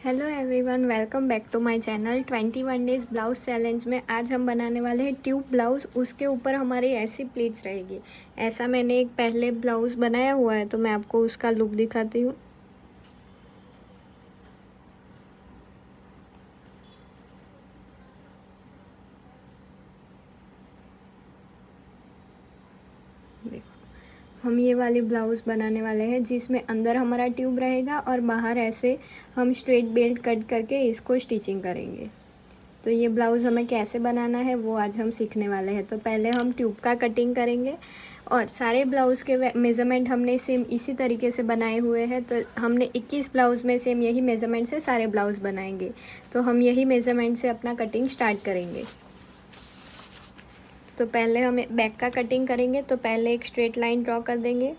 Hello everyone, welcome back to my channel 21 days blouse challenge में आज हम बनाने वाले हैं ट्यूब ब्लाउज़। उसके ऊपर हमारी ऐसी प्लीट्स रहेगी। ऐसा मैंने एक पहले ब्लाउज़ बनाया हुआ है, तो मैं आपको उसका लुक दिखाती हूँ। देखो, हम ये वाली ब्लाउज़ बनाने वाले हैं जिसमें अंदर हमारा ट्यूब रहेगा और बाहर ऐसे हम स्ट्रेट बेल्ट कट करके इसको स्टिचिंग करेंगे। तो ये ब्लाउज़ हमें कैसे बनाना है वो आज हम सीखने वाले हैं। तो पहले हम ट्यूब का कटिंग करेंगे और सारे ब्लाउज़ के मेज़रमेंट हमने सेम इसी तरीके से बनाए हुए हैं। तो हमने 21 ब्लाउज़ में सेम यही मेज़रमेंट से सारे ब्लाउज़ बनाएंगे। तो हम यही मेज़रमेंट से अपना कटिंग स्टार्ट करेंगे। तो पहले हम बैक का कटिंग करेंगे। तो पहले एक स्ट्रेट लाइन ड्रॉ कर देंगे।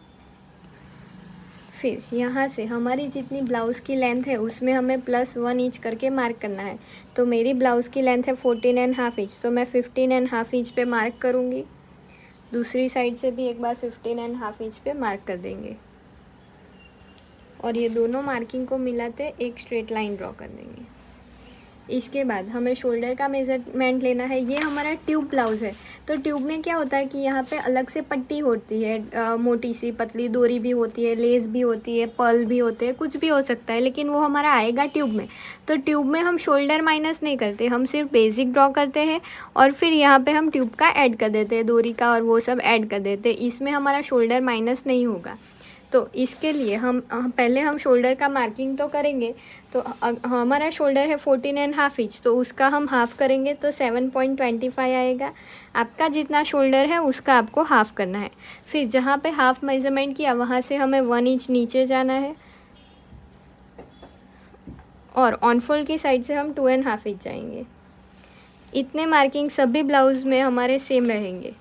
फिर यहाँ से हमारी जितनी ब्लाउज़ की लेंथ है उसमें हमें +1 इंच करके मार्क करना है। तो मेरी ब्लाउज़ की लेंथ है 14.5 इंच, तो मैं 15.5 इंच पे मार्क करूँगी। दूसरी साइड से भी एक बार 15.5 इंच पे मार्क कर देंगे और ये दोनों मार्किंग को मिलाते एक स्ट्रेट लाइन ड्रॉ कर देंगे। इसके बाद हमें शोल्डर का मेज़रमेंट लेना है। ये हमारा ट्यूब ब्लाउज़ है। तो ट्यूब में क्या होता है कि यहाँ पे अलग से पट्टी होती है, मोटी सी पतली डोरी भी होती है, लेस भी होती है, पर्ल भी होते हैं, कुछ भी हो सकता है, लेकिन वो हमारा आएगा ट्यूब में। तो ट्यूब में हम शोल्डर माइनस नहीं करते, हम सिर्फ बेसिक ड्रॉ करते हैं और फिर यहाँ पर हम ट्यूब का ऐड कर देते हैं, डोरी का और वो सब ऐड कर देते हैं। इसमें हमारा शोल्डर माइनस नहीं होगा। तो इसके लिए हम पहले हम शोल्डर का मार्किंग तो करेंगे। तो हमारा शोल्डर है 14.5 इंच, तो उसका हम हाफ़ करेंगे तो 7.25 आएगा। आपका जितना शोल्डर है उसका आपको हाफ़ करना है। फिर जहाँ पे हाफ़ मेज़रमेंट किया वहाँ से हमें 1 इंच नीचे जाना है और ऑन फोल्ड की साइड से हम 2.5 इंच जाएंगे। इतने मार्किंग सभी ब्लाउज़ में हमारे सेम रहेंगे।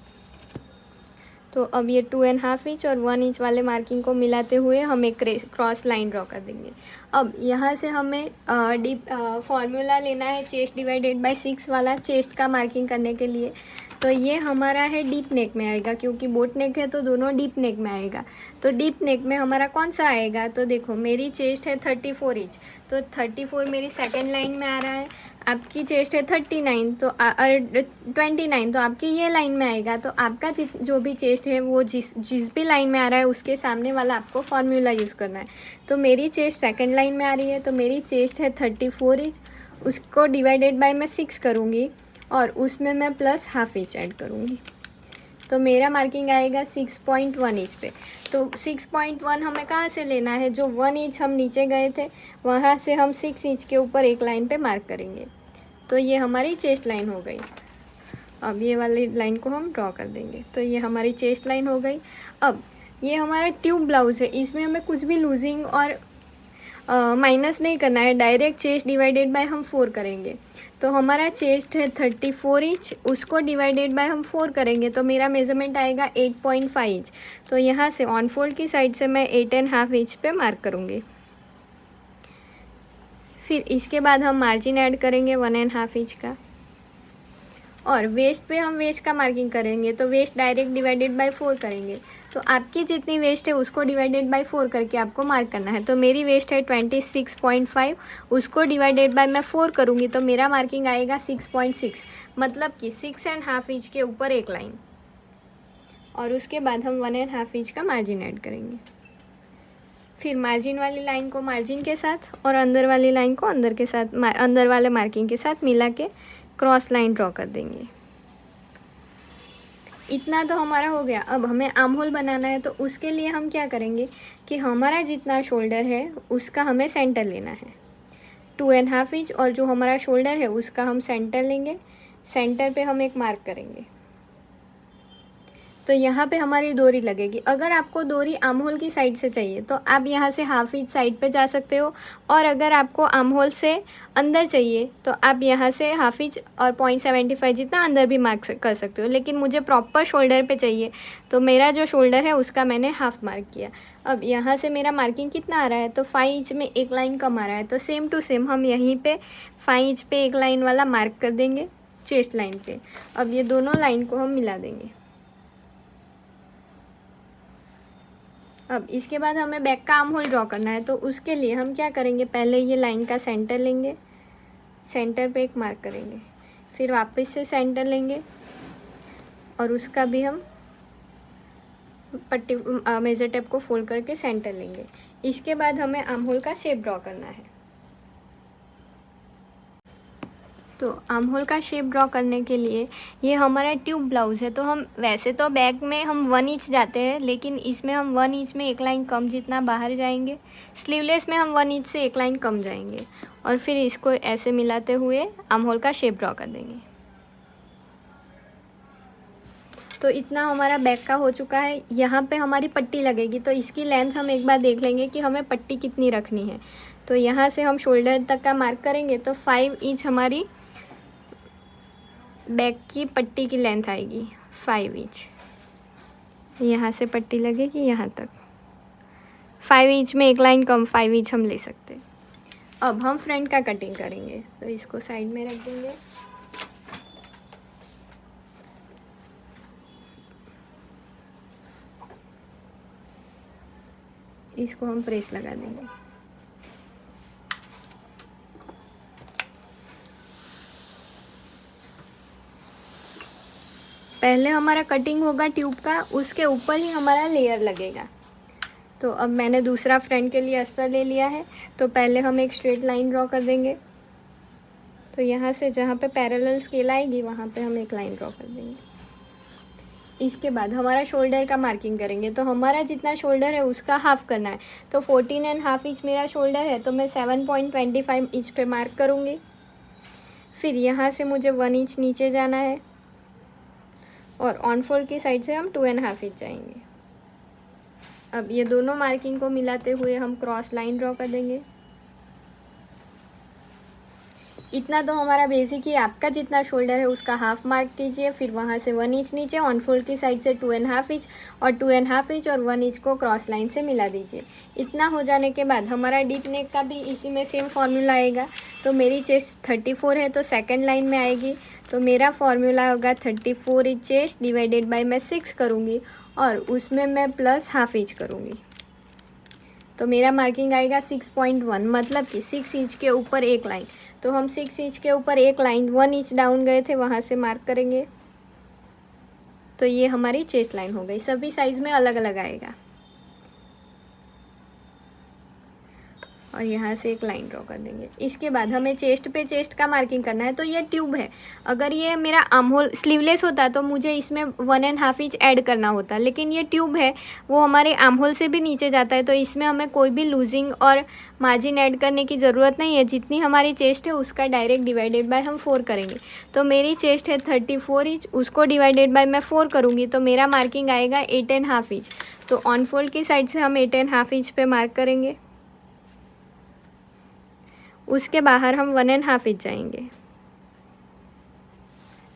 तो अब ये 2.5 इंच और 1 इंच वाले मार्किंग को मिलाते हुए हम एक क्रॉस लाइन ड्रॉ कर देंगे। अब यहाँ से हमें डीप फॉर्मूला लेना है चेस्ट डिवाइडेड बाय 6 वाला, चेस्ट का मार्किंग करने के लिए। तो ये हमारा है डीप नेक में आएगा, क्योंकि बोट नेक है तो दोनों डीप नेक में आएगा। तो डीप नेक में हमारा कौन सा आएगा, तो देखो मेरी चेस्ट है 34 इंच, तो 34 मेरी सेकेंड लाइन में आ रहा है। आपकी चेस्ट है 39 तो 29, तो आपकी ये लाइन में आएगा। तो आपका जो भी चेस्ट है वो जिस भी लाइन में आ रहा है उसके सामने वाला आपको फॉर्मूला यूज़ करना है। तो मेरी चेस्ट सेकंड लाइन में आ रही है, तो मेरी चेस्ट है 34 इंच, उसको डिवाइडेड बाय मैं 6 करूँगी और उसमें मैं +1/2 इंच ऐड करूँगी। तो मेरा मार्किंग आएगा 6.1 इंच पे। तो 6.1 हमें कहाँ से लेना है, जो 1 इंच हम नीचे गए थे वहाँ से हम 6 इंच के ऊपर एक लाइन पे मार्क करेंगे। तो ये हमारी चेस्ट लाइन हो गई। अब ये वाली लाइन को हम ड्रॉ कर देंगे। तो ये हमारी चेस्ट लाइन हो गई। अब ये हमारा ट्यूब ब्लाउज़ है, इसमें हमें कुछ भी लूजिंग और माइनस नहीं करना है, डायरेक्ट चेस्ट डिवाइडेड बाय हम 4 करेंगे। तो हमारा चेस्ट है 34 इंच, उसको डिवाइडेड बाय हम 4 करेंगे तो मेरा मेज़रमेंट आएगा 8.5 इंच। तो यहाँ से ऑन फोल्ड की साइड से मैं 8.5 इंच पे मार्क करूँगी। फिर इसके बाद हम मार्जिन ऐड करेंगे 1.5 इंच का और वेस्ट पे हम वेस्ट का मार्किंग करेंगे। तो वेस्ट डायरेक्ट डिवाइडेड बाय 4 करेंगे। तो आपकी जितनी वेस्ट है उसको डिवाइडेड बाय 4 करके आपको मार्क करना है। तो मेरी वेस्ट है 26.5, उसको डिवाइडेड बाय मैं 4 करूँगी तो मेरा मार्किंग आएगा 6.6, मतलब कि 6.5 इंच के ऊपर एक लाइन। और उसके बाद हम 1.5 इंच का मार्जिन ऐड करेंगे। फिर मार्जिन वाली लाइन को मार्जिन के साथ और अंदर वाली लाइन को अंदर के साथ, अंदर वाले मार्किंग के साथ मिला के क्रॉस लाइन ड्रॉ कर देंगे। इतना तो हमारा हो गया। अब हमें आर्म होल बनाना है। तो उसके लिए हम क्या करेंगे कि हमारा जितना शोल्डर है उसका हमें सेंटर लेना है 2.5 इंच, और जो हमारा शोल्डर है उसका हम सेंटर लेंगे। सेंटर पे हम एक मार्क करेंगे। तो यहाँ पे हमारी डोरी लगेगी। अगर आपको डोरी आर्म होल की साइड से चाहिए तो आप यहाँ से 1/2 इंच साइड पे जा सकते हो, और अगर आपको आर्म होल से अंदर चाहिए तो आप यहाँ से 1/2 इंच और 0.75 जितना अंदर भी मार्क कर सकते हो। लेकिन मुझे प्रॉपर शोल्डर पे चाहिए, तो मेरा जो शोल्डर है उसका मैंने हाफ़ मार्क किया। अब यहाँ से मेरा मार्किंग कितना आ रहा है, तो 5 इंच में एक लाइन कम आ रहा है। तो सेम टू सेम हम यहीं पर 5 इंच पे एक लाइन वाला मार्क कर देंगे चेस्ट लाइन पे। अब ये दोनों लाइन को हम मिला देंगे। अब इसके बाद हमें बैक का आर्म होल ड्रॉ करना है, तो उसके लिए हम क्या करेंगे, पहले ये लाइन का सेंटर लेंगे, सेंटर पे एक मार्क करेंगे, फिर वापस से सेंटर लेंगे और उसका भी हम पट्टी मेज़र टेप को फोल्ड करके सेंटर लेंगे। इसके बाद हमें आर्म होल का शेप ड्रॉ करना है। तो आर्म होल का शेप ड्रॉ करने के लिए ये हमारा ट्यूब ब्लाउज़ है, तो हम वैसे तो बैक में हम 1 इंच जाते हैं, लेकिन इसमें हम 1 इंच में एक लाइन कम जितना बाहर जाएंगे। स्लीवलेस में हम 1 इंच से एक लाइन कम जाएंगे और फिर इसको ऐसे मिलाते हुए आर्म होल का शेप ड्रॉ कर देंगे। तो इतना हमारा बैक का हो चुका है। यहाँ पे हमारी पट्टी लगेगी, तो इसकी लेंथ हम एक बार देख लेंगे कि हमें पट्टी कितनी रखनी है। तो यहाँ से हम शोल्डर तक का मार्क करेंगे, तो 5 इंच हमारी बैक की पट्टी की लेंथ आएगी, 5 इंच। यहाँ से पट्टी लगेगी यहाँ तक, 5 इंच में एक लाइन कम, 5 इंच हम ले सकते हैं। अब हम फ्रंट का कटिंग करेंगे, तो इसको साइड में रख देंगे। इसको हम प्रेस लगा देंगे। पहले हमारा कटिंग होगा ट्यूब का, उसके ऊपर ही हमारा लेयर लगेगा। तो अब मैंने दूसरा फ्रंट के लिए अस्तर ले लिया है, तो पहले हम एक स्ट्रेट लाइन ड्रॉ कर देंगे। तो यहाँ से जहाँ पे पैरेलल स्केल आएगी वहाँ पे हम एक लाइन ड्रॉ कर देंगे। इसके बाद हमारा शोल्डर का मार्किंग करेंगे, तो हमारा जितना शोल्डर है उसका हाफ करना है। तो 14.5 इंच मेरा शोल्डर है, तो मैं 7.25 इंच पे मार्क करूँगी। फिर यहाँ से मुझे 1 इंच नीचे जाना है और ऑन फोल्ड की साइड से हम 2.5 इंच जाएंगे। अब ये दोनों मार्किंग को मिलाते हुए हम क्रॉस लाइन ड्रॉ कर देंगे। इतना तो हमारा बेसिक ही, आपका जितना शोल्डर है उसका हाफ मार्क कीजिए, फिर वहाँ से 1 इंच नीचे, ऑन फोल्ड की साइड से 2.5 इंच और 2.5 इंच और 1 इंच को क्रॉस लाइन से मिला दीजिए। इतना हो जाने के बाद हमारा डीप नेक का भी इसी में सेम फार्मूला आएगा। तो मेरी चेस्ट 34 है, तो सेकंड लाइन में आएगी, तो मेरा फार्मूला होगा 34 इंच चेस्ट डिवाइडेड बाय मैं 6 करूँगी और उसमें मैं प्लस हाफ इंच करूँगी। तो मेरा मार्किंग आएगा 6.1, मतलब कि 6 इंच के ऊपर एक लाइन। तो हम 6 इंच के ऊपर एक लाइन 1 इंच डाउन गए थे वहाँ से मार्क करेंगे। तो ये हमारी चेस्ट लाइन हो गई। सभी साइज़ में अलग अलग आएगा और यहाँ से एक लाइन ड्रॉ कर देंगे। इसके बाद हमें चेस्ट पे चेस्ट का मार्किंग करना है। तो ये ट्यूब है, अगर ये मेरा आर्म होल स्लीवलेस होता तो मुझे इसमें 1.5 इंच ऐड करना होता, लेकिन ये ट्यूब है वो हमारे आर्म होल से भी नीचे जाता है, तो इसमें हमें कोई भी लूजिंग और मार्जिन ऐड करने की ज़रूरत नहीं है। जितनी हमारी चेस्ट है उसका डायरेक्ट डिवाइडेड बाय हम 4 करेंगे। तो मेरी चेस्ट है 34 इंच, उसको डिवाइडेड बाय मैं 4 करूँगी, तो मेरा मार्किंग आएगा 8.5 इंच। तो ऑन फोल्ड की साइड से हम 8.5 इंच पे मार्क करेंगे, उसके बाहर हम 1.5 इंच जाएंगे।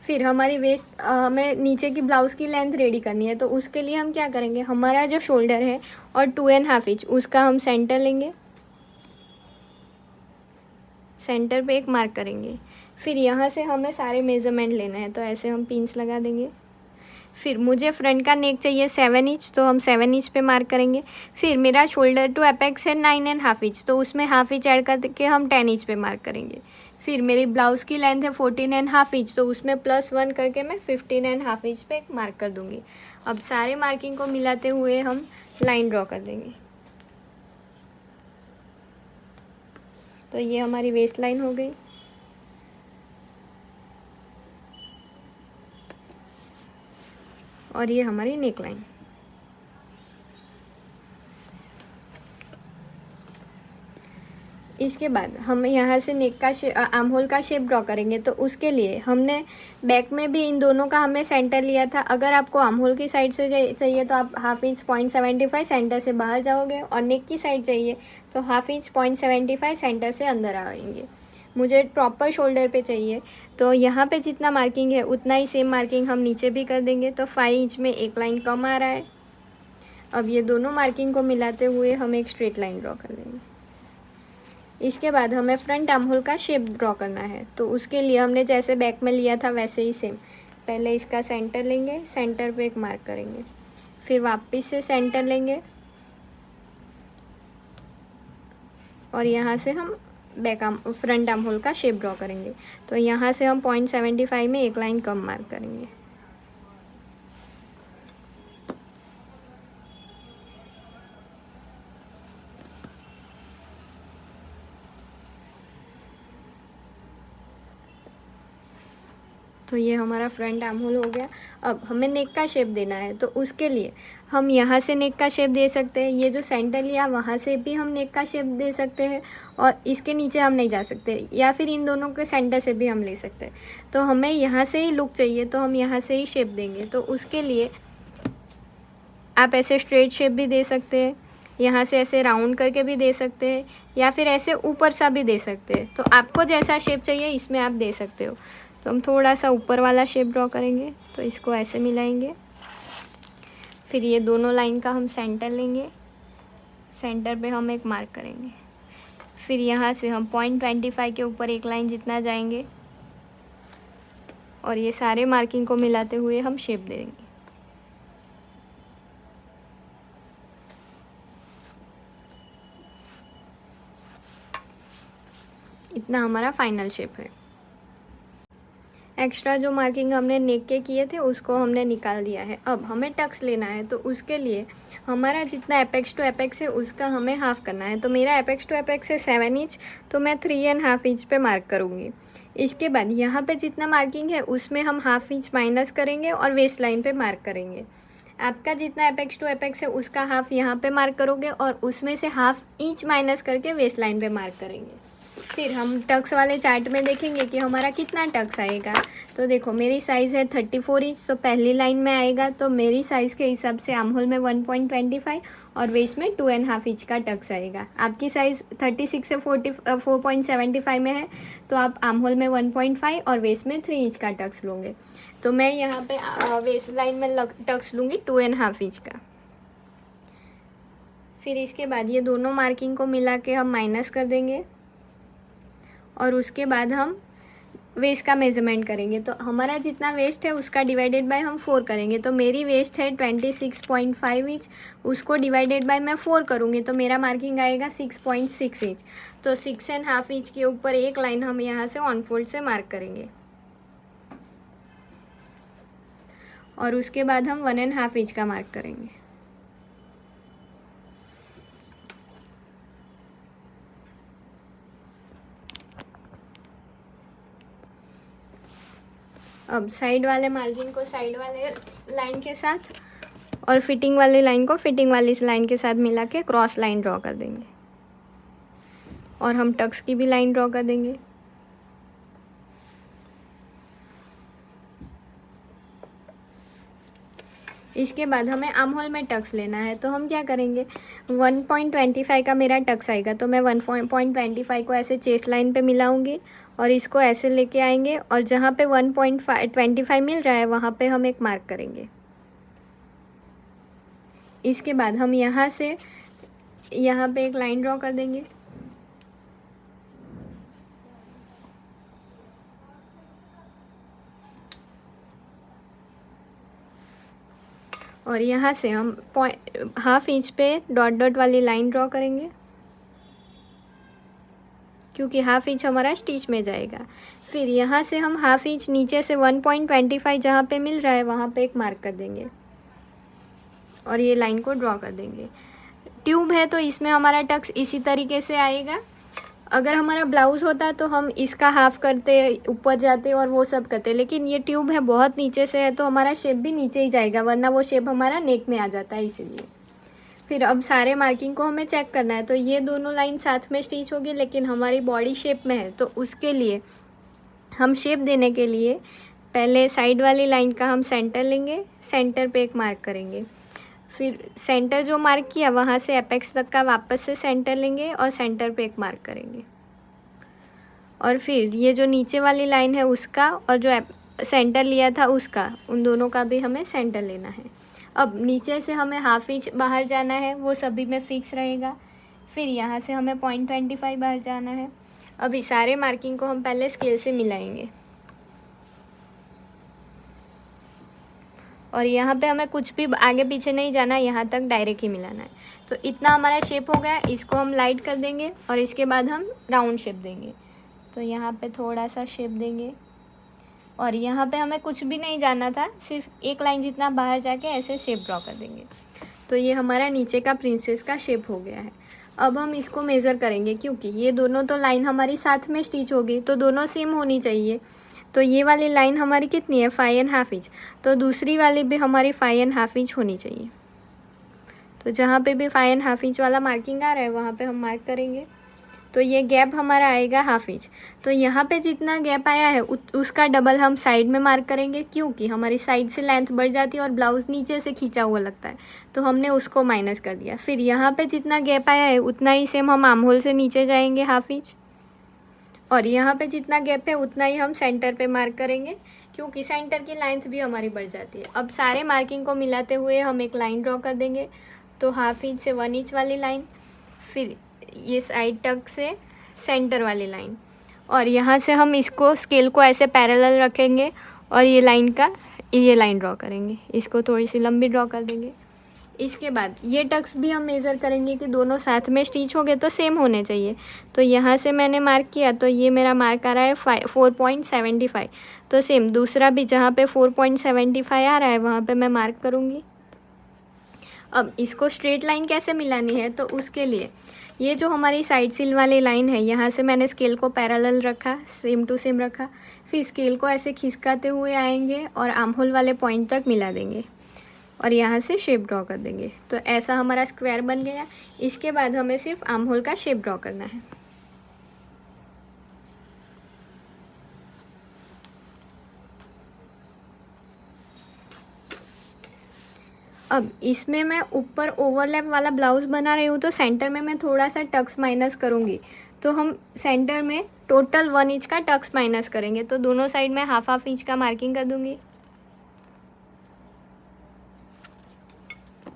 फिर हमारी वेस्ट हमें नीचे की ब्लाउज़ की लेंथ रेडी करनी है, तो उसके लिए हम क्या करेंगे, हमारा जो शोल्डर है और 2.5 इंच उसका हम सेंटर लेंगे, सेंटर पे एक मार्क करेंगे। फिर यहाँ से हमें सारे मेज़रमेंट लेना है, तो ऐसे हम पिंच लगा देंगे। फिर मुझे फ्रंट का नेक चाहिए 7 इंच, तो हम 7 इंच पे मार्क करेंगे। फिर मेरा शोल्डर टू एपेक्स है 9.5 इंच, तो उसमें हाफ इंच ऐड करके हम 10 इंच पे मार्क करेंगे। फिर मेरी ब्लाउज़ की लेंथ है 14.5 इंच, तो उसमें +1 करके मैं 15.5 इंच पे मार्क कर दूँगी। अब सारे मार्किंग को मिलाते हुए हम लाइन ड्रॉ कर देंगे। तो ये हमारी वेस्ट लाइन हो गई। और ये हमारी नेक लाइन। इसके बाद हम यहाँ से नेक का आर्म होल का शेप ड्रॉ करेंगे, तो उसके लिए हमने बैक में भी इन दोनों का हमने सेंटर लिया था। अगर आपको आर्म होल की साइड से चाहिए तो आप 1/2 इंच 0.75 सेंटर से बाहर जाओगे, और नेक की साइड चाहिए तो 1/2 इंच 0.75 सेंटर से अंदर आएंगे। मुझे प्रॉपर शोल्डर पे चाहिए, तो यहाँ पे जितना मार्किंग है उतना ही सेम मार्किंग हम नीचे भी कर देंगे। तो 5 इंच में एक लाइन कम आ रहा है। अब ये दोनों मार्किंग को मिलाते हुए हम एक स्ट्रेट लाइन ड्रॉ कर देंगे। इसके बाद हमें फ्रंट आर्म होल का शेप ड्रॉ करना है, तो उसके लिए हमने जैसे बैक में लिया था वैसे ही सेम, पहले इसका सेंटर लेंगे, सेंटर पे एक मार्क करेंगे, फिर वापस से सेंटर लेंगे और यहाँ से हम back arm front arm hole का शेप ड्रॉ करेंगे। तो यहाँ से हम 0.75 में एक लाइन कम मार्क करेंगे। तो ये हमारा फ्रंट आर्म होल हो गया। अब हमें नेक का शेप देना है, तो उसके लिए हम यहाँ से नेक का शेप दे सकते हैं। ये जो सेंटर लिया वहाँ से भी हम नेक का शेप दे सकते हैं, और इसके नीचे हम नहीं जा सकते, या फिर इन दोनों के सेंटर से भी हम ले सकते हैं। तो हमें यहाँ से ही लुक चाहिए, तो हम यहाँ से ही शेप देंगे। तो उसके लिए आप ऐसे स्ट्रेट शेप भी दे सकते हैं, यहाँ से ऐसे राउंड करके भी दे सकते हैं, या फिर ऐसे ऊपर सा भी दे सकते हैं। तो आपको जैसा शेप चाहिए इसमें आप दे सकते हो। तो हम थोड़ा सा ऊपर वाला शेप ड्रॉ करेंगे, तो इसको ऐसे मिलाएंगे। फिर ये दोनों लाइन का हम सेंटर लेंगे, सेंटर पे हम एक मार्क करेंगे। फिर यहाँ से हम 0.25 के ऊपर एक लाइन जितना जाएंगे, और ये सारे मार्किंग को मिलाते हुए हम शेप देंगे। इतना हमारा फाइनल शेप है। एक्स्ट्रा जो मार्किंग हमने नेक के किए थे उसको हमने निकाल दिया है। अब हमें टक्स लेना है, तो उसके लिए हमारा जितना एपेक्स टू एपेक्स है उसका हमें हाफ़ करना है। तो मेरा एपेक्स टू एपेक्स है 7 इंच, तो मैं 3.5 इंच पे मार्क करूँगी। इसके बाद यहाँ पे जितना मार्किंग है उसमें हम ½ इंच माइनस करेंगे और वेस्ट लाइन पे मार्क करेंगे। आपका जितना एपेक्स टू एपेक्स है उसका हाफ़ यहाँ पे मार्क करोगे, और उसमें से ½ इंच माइनस करके वेस्ट लाइन पे मार्क करेंगे। फिर हम टक्स वाले चार्ट में देखेंगे कि हमारा कितना टक्स आएगा। तो देखो मेरी साइज़ है 34 इंच, तो पहली लाइन में आएगा। तो मेरी साइज़ के हिसाब से आर्म होल में 1.25 और वेस्ट में 2.5 इंच का टक्स आएगा। आपकी साइज़ 36 से 4.75 में है, तो आप आर्म होल में 1.5 और वेस्ट में 3 इंच का टक्स लोगे। तो मैं यहाँ पे वेस्ट लाइन में टक्स लूँगी 2.5 इंच का। फिर इसके बाद ये दोनों मार्किंग को मिला के हम माइनस कर देंगे, और उसके बाद हम वेस्ट का मेज़रमेंट करेंगे। तो हमारा जितना वेस्ट है उसका डिवाइडेड बाय हम 4 करेंगे। तो मेरी वेस्ट है 26.5 इंच, उसको डिवाइडेड बाय मैं 4 करूँगी, तो मेरा मार्किंग आएगा 6.6 इंच। तो 6.5 इंच के ऊपर एक लाइन हम यहाँ से ऑन फोल्ड से मार्क करेंगे, और उसके बाद हम 1.5 इंच का मार्क करेंगे। अब साइड वाले मार्जिन को साइड वाले लाइन के साथ, और फिटिंग वाली लाइन को फिटिंग वाली लाइन के साथ मिला के क्रॉस लाइन ड्रॉ कर देंगे, और हम टक्स की भी लाइन ड्रॉ कर देंगे। इसके बाद हमें आर्म होल में टक्स लेना है। तो हम क्या करेंगे, 1.25 का मेरा टक्स आएगा, तो मैं 1.25 को ऐसे चेस्ट लाइन पे मिलाऊंगी, और इसको ऐसे लेके आएंगे, और जहाँ पे 1.25 मिल रहा है वहाँ पे हम एक मार्क करेंगे। इसके बाद हम यहाँ से यहाँ पे एक लाइन ड्रॉ कर देंगे, और यहाँ से हम ½ इंच पे डॉट डॉट वाली लाइन ड्रॉ करेंगे, क्योंकि ½ इंच हमारा स्टिच में जाएगा। फिर यहाँ से हम ½ इंच नीचे से 1.25 जहाँ पे मिल रहा है वहाँ पे एक मार्क कर देंगे, और ये लाइन को ड्रॉ कर देंगे। ट्यूब है तो इसमें हमारा टक्स इसी तरीके से आएगा। अगर हमारा ब्लाउज़ होता तो हम इसका हाफ करते, ऊपर जाते और वो सब करते, लेकिन ये ट्यूब है बहुत नीचे से है, तो हमारा शेप भी नीचे ही जाएगा, वरना वो शेप हमारा नेक में आ जाता है, इसीलिए। फिर अब सारे मार्किंग को हमें चेक करना है। तो ये दोनों लाइन साथ में स्टिच होगी, लेकिन हमारी बॉडी शेप में है, तो उसके लिए हम शेप देने के लिए पहले साइड वाली लाइन का हम सेंटर लेंगे, सेंटर पे एक मार्क करेंगे। फिर सेंटर जो मार्क किया वहाँ से एपेक्स तक का वापस से सेंटर लेंगे और सेंटर पे एक मार्क करेंगे, और फिर ये जो नीचे वाली लाइन है उसका और जो सेंटर लिया था उसका, उन दोनों का भी हमें सेंटर लेना है। अब नीचे से हमें ½ इंच बाहर जाना है, वो सभी में फिक्स रहेगा। फिर यहाँ से हमें 0.25 बाहर जाना है। अभी सारे मार्किंग को हम पहले स्केल से मिलाएंगे, और यहाँ पे हमें कुछ भी आगे पीछे नहीं जाना, यहाँ तक डायरेक्ट ही मिलाना है। तो इतना हमारा शेप हो गया, इसको हम लाइट कर देंगे और इसके बाद हम राउंड शेप देंगे। तो यहाँ पे थोड़ा सा शेप देंगे और यहाँ पे हमें कुछ भी नहीं जाना था, सिर्फ एक लाइन जितना बाहर जाके ऐसे शेप ड्रॉ कर देंगे। तो ये हमारा नीचे का प्रिंसेस का शेप हो गया है। अब हम इसको मेज़र करेंगे, क्योंकि ये दोनों तो लाइन हमारी साथ में स्टिच होगी तो दोनों सेम होनी चाहिए। तो ये वाली लाइन हमारी कितनी है, 5.5 इंच, तो दूसरी वाली भी हमारी 5.5 इंच होनी चाहिए। तो जहाँ पे भी 5.5 इंच वाला मार्किंग आ रहा है वहाँ पे हम मार्क करेंगे। तो ये गैप हमारा आएगा 1/2 इंच। तो यहाँ पे जितना गैप आया है उसका डबल हम साइड में मार्क करेंगे, क्योंकि हमारी साइड से लेंथ बढ़ जाती है और ब्लाउज़ नीचे से खींचा हुआ लगता है, तो हमने उसको माइनस कर दिया। फिर यहाँ पे जितना गैप आया है उतना ही सेम हम आर्म होल से नीचे जाएंगे 1/2 इंच, और यहाँ पे जितना गैप है उतना ही हम सेंटर पे मार्क करेंगे, क्योंकि सेंटर की लाइंथ भी हमारी बढ़ जाती है। अब सारे मार्किंग को मिलाते हुए हम एक लाइन ड्रॉ कर देंगे। तो 1/2 इंच से 1 इंच वाली लाइन, फिर ये साइड टक से सेंटर वाली लाइन, और यहाँ से हम इसको स्केल को ऐसे पैरेलल रखेंगे और ये लाइन ड्रॉ करेंगे। इसको थोड़ी सी लंबी ड्रॉ कर देंगे। इसके बाद ये टक्स भी हम मेज़र करेंगे कि दोनों साथ में स्टिच हो गए तो सेम होने चाहिए। तो यहाँ से मैंने मार्क किया, तो ये मेरा मार्क आ रहा है 4.75। तो सेम दूसरा भी जहाँ पे 4.75 आ रहा है वहाँ पे मैं मार्क करूँगी। अब इसको स्ट्रेट लाइन कैसे मिलानी है, तो उसके लिए ये जो हमारी साइड सिल वाली लाइन है, यहाँ से मैंने स्केल को पैरेलल रखा, सेम टू सेम रखा, फिर स्केल को ऐसे खिसकाते हुए आएंगे और आर्म होल वाले पॉइंट तक मिला देंगे और यहाँ से शेप ड्रॉ कर देंगे। तो ऐसा हमारा स्क्वायर बन गया। इसके बाद हमें सिर्फ आर्म होल का शेप ड्रॉ करना है। अब इसमें मैं ऊपर ओवरलैप वाला ब्लाउज़ बना रही हूँ, तो सेंटर में मैं थोड़ा सा टक्स माइनस करूँगी। तो हम सेंटर में टोटल 1 इंच का टक्स माइनस करेंगे। तो दोनों साइड में 1/2 इंच का मार्किंग कर दूँगी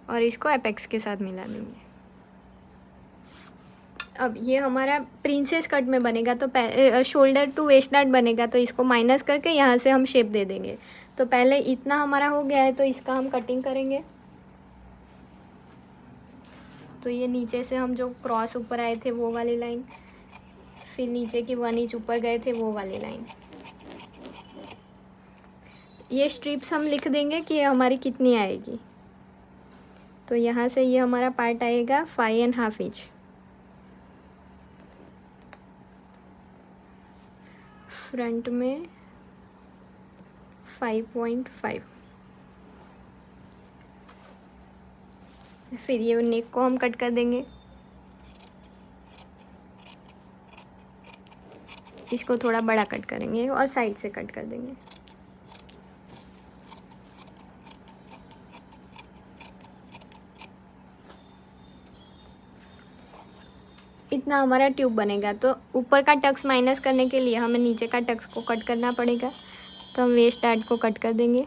और इसको एपेक्स के साथ मिला देंगे। अब ये हमारा प्रिंसेस कट में बनेगा, तो शोल्डर टू वेस्ट डार्ट बनेगा, तो इसको माइनस करके यहाँ से हम शेप दे देंगे। तो पहले इतना हमारा हो गया है, तो इसका हम कटिंग करेंगे। तो ये नीचे से हम जो क्रॉस ऊपर आए थे वो वाली लाइन, फिर नीचे की 1 इंच ऊपर गए थे वो वाली लाइन, ये स्ट्रिप्स हम लिख देंगे कि ये हमारी कितनी आएगी। तो यहाँ से ये हमारा पार्ट आएगा 5.5 इंच, फ्रंट में 5.5। फिर ये नेक को हम कट कर देंगे। इसको थोड़ा बड़ा कट करेंगे और साइड से कट कर देंगे। इतना हमारा ट्यूब बनेगा। तो ऊपर का टक्स माइनस करने के लिए हमें नीचे का टक्स को कट करना पड़ेगा। तो हम वेस्ट डार्ट को कट कर देंगे।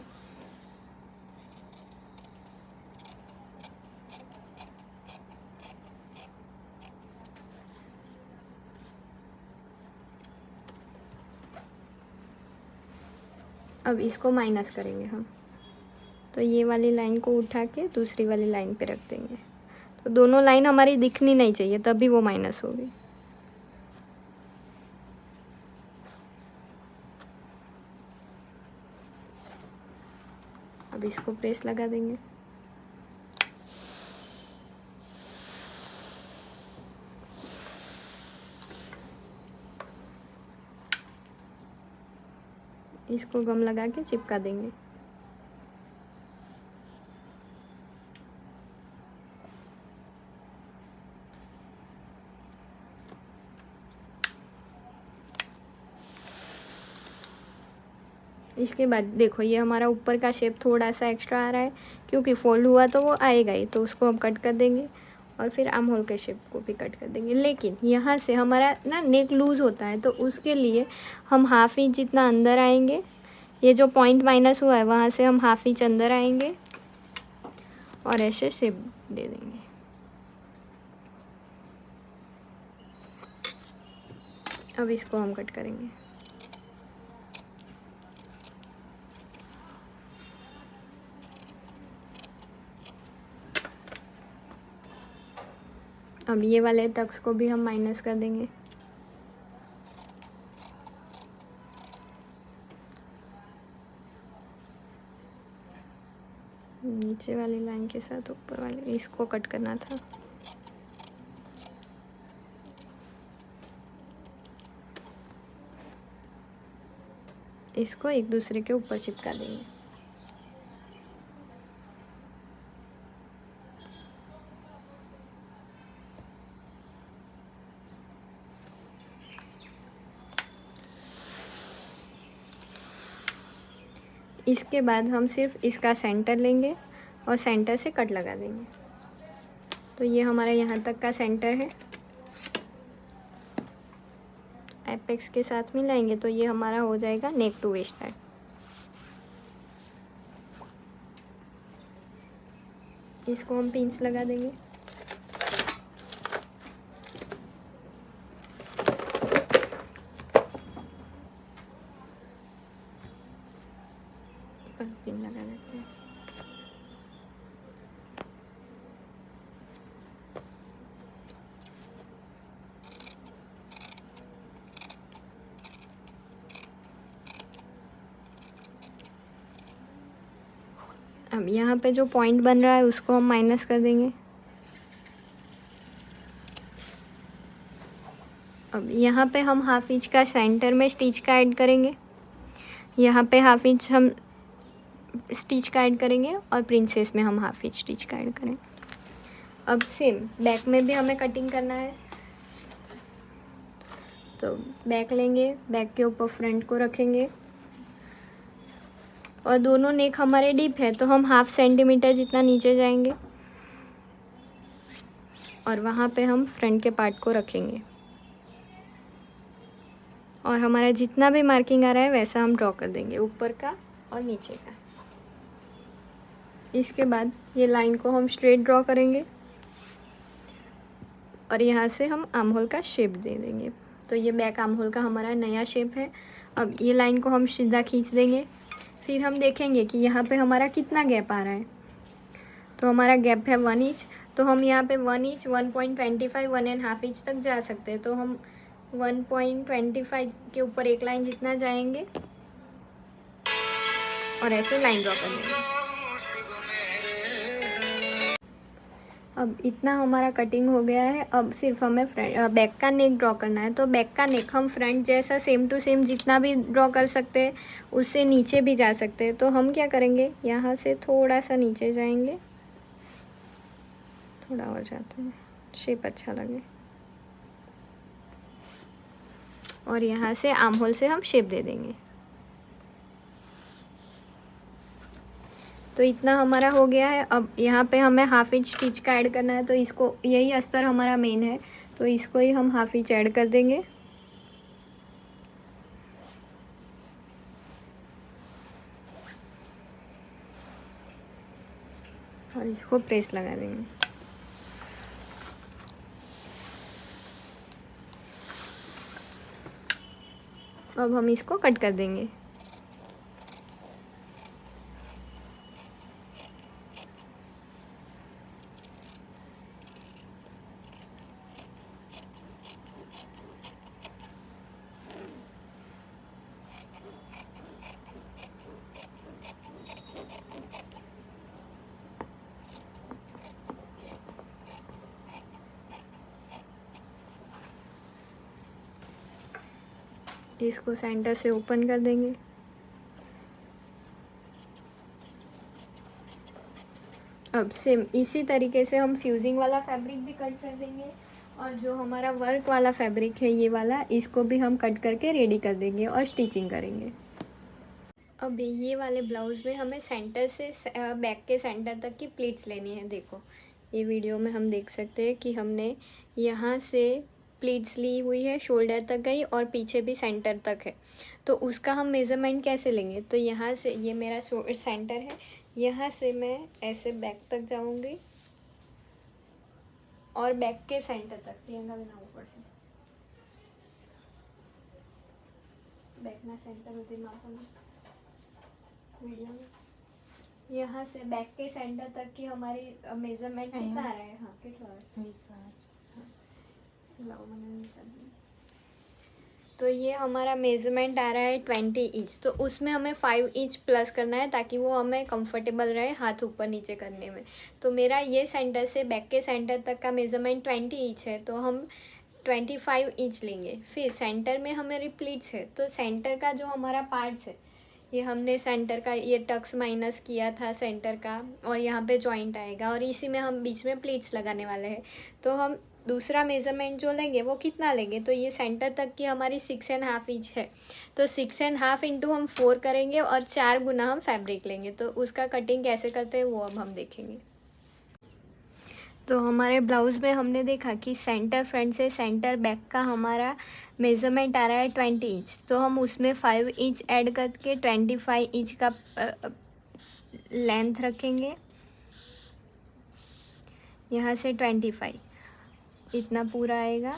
अब इसको माइनस करेंगे हम। तो ये वाली लाइन को उठा के दूसरी वाली लाइन पे रख देंगे। तो दोनों लाइन हमारी दिखनी नहीं चाहिए, तभी वो माइनस होगी। अब इसको प्रेस लगा देंगे। इसको गम लगा के चिपका देंगे। इसके बाद देखो ये हमारा ऊपर का शेप थोड़ा सा एक्स्ट्रा आ रहा है, क्योंकि फोल्ड हुआ तो वो आएगा ही, तो उसको हम कट कर देंगे और फिर आर्म होल के शेप को भी कट कर देंगे। लेकिन यहाँ से हमारा ना नेक लूज़ होता है, तो उसके लिए हम 1/2 इंच जितना अंदर आएंगे। ये जो पॉइंट माइनस हुआ है वहाँ से हम 1/2 इंच अंदर आएंगे और ऐसे शेप दे देंगे। अब इसको हम कट करेंगे। अब ये वाले टक्स को भी हम माइनस कर देंगे। नीचे वाली लाइन के साथ ऊपर वाले इसको कट करना था। इसको एक दूसरे के ऊपर चिपका देंगे। इसके बाद हम सिर्फ इसका सेंटर लेंगे और सेंटर से कट लगा देंगे। तो ये हमारा यहाँ तक का सेंटर है। एपेक्स के साथ मिलाएंगे तो ये हमारा हो जाएगा नेक टू वेस्ट लाइन। इसको हम पिंस लगा देंगे। पिन लगा देते हैं। अब यहाँ पे जो पॉइंट बन रहा है उसको हम माइनस कर देंगे। अब यहाँ पे हम हाफ इंच का सेंटर में स्टिच का ऐड करेंगे। यहाँ पे हाफ इंच हम स्टिच का ऐड करेंगे और प्रिंसेस में हम हाफ इंच स्टिच का ऐड करेंगे। अब सेम बैक में भी हमें कटिंग करना है। तो बैक लेंगे, बैक के ऊपर फ्रंट को रखेंगे और दोनों नेक हमारे डीप है तो हम 1/2 सेंटीमीटर जितना नीचे जाएंगे और वहाँ पे हम फ्रंट के पार्ट को रखेंगे और हमारा जितना भी मार्किंग आ रहा है वैसा हम ड्रॉ कर देंगे, ऊपर का और नीचे का। इसके बाद ये लाइन को हम स्ट्रेट ड्रॉ करेंगे और यहाँ से हम आर्म होल का शेप दे देंगे। तो ये बैक आर्म होल का हमारा नया शेप है। अब ये लाइन को हम सीधा खींच देंगे। फिर हम देखेंगे कि यहाँ पे हमारा कितना गैप आ रहा है। तो हमारा गैप है 1 इंच। तो हम यहाँ पे 1 इंच, 1.25, 1.5 इंच तक जा सकते हैं। तो हम 1.25 के ऊपर एक लाइन जितना जाएंगे और ऐसे लाइन ड्रॉ कर देंगे। अब इतना हमारा कटिंग हो गया है। अब सिर्फ हमें बैक का नेक ड्रॉ करना है। तो बैक का नेक हम फ्रंट जैसा सेम टू सेम जितना भी ड्रॉ कर सकते हैं, उससे नीचे भी जा सकते हैं। तो हम क्या करेंगे, यहाँ से थोड़ा सा नीचे जाएंगे, थोड़ा और जाते हैं, शेप अच्छा लगे, और यहाँ से आर्म होल से हम शेप दे देंगे। तो इतना हमारा हो गया है। अब यहाँ पे हमें हाफ इंच स्टिच का ऐड करना है। तो इसको, यही अस्तर हमारा मेन है, तो इसको ही हम हाफ इंच ऐड कर देंगे और इसको प्रेस लगा देंगे। अब हम इसको कट कर देंगे। इसको सेंटर से ओपन कर देंगे। अब सेम इसी तरीके से हम फ्यूजिंग वाला फैब्रिक भी कट कर देंगे और जो हमारा वर्क वाला फैब्रिक है ये वाला, इसको भी हम कट करके रेडी कर देंगे और स्टिचिंग करेंगे। अब ये वाले ब्लाउज़ में हमें सेंटर से बैक के सेंटर तक की प्लीट्स लेनी है। देखो ये वीडियो में हम देख सकते हैं कि हमने यहाँ से प्लीट्स ली हुई है, शोल्डर तक गई और पीछे भी सेंटर तक है। तो उसका हम मेज़रमेंट कैसे लेंगे, तो यहाँ से, ये मेरा सेंटर है, यहाँ से मैं ऐसे बैक तक जाऊँगी और बैक के सेंटर तक प्रियंका बिना ऊपर है बैक ना सेंटर होती मापन वीडियो में, यहाँ से बैक के सेंटर तक की हमारी मेजरमेंट कितना आ रहा है। हाँ कितना 20 तो ये हमारा मेज़रमेंट आ रहा है 20 इंच, तो उसमें हमें 5 इंच प्लस करना है ताकि वो हमें कंफर्टेबल रहे हाथ ऊपर नीचे करने में। तो मेरा ये सेंटर से बैक के सेंटर तक का मेज़रमेंट 20 इंच है, तो हम 25 इंच लेंगे। फिर सेंटर में हमारी प्लीट्स है, तो सेंटर का जो हमारा पार्ट्स है, ये हमने सेंटर का ये टक्स माइनस किया था सेंटर का, और यहाँ पे जॉइंट आएगा और इसी में हम बीच में प्लीट्स लगाने वाले हैं। तो हम दूसरा मेज़रमेंट जो लेंगे वो कितना लेंगे, तो ये सेंटर तक की हमारी 6.5 इंच है, तो 6.5 इंटू हम 4 करेंगे और 4 गुना हम फैब्रिक लेंगे। तो उसका कटिंग कैसे करते हैं वो अब हम देखेंगे। तो हमारे ब्लाउज़ में हमने देखा कि सेंटर फ्रंट से सेंटर बैक का हमारा मेज़रमेंट आ रहा है 20 इंच, तो हम उसमें 5 इंच ऐड करके 25 इंच का लेंथ रखेंगे। यहाँ से 25 इतना पूरा आएगा।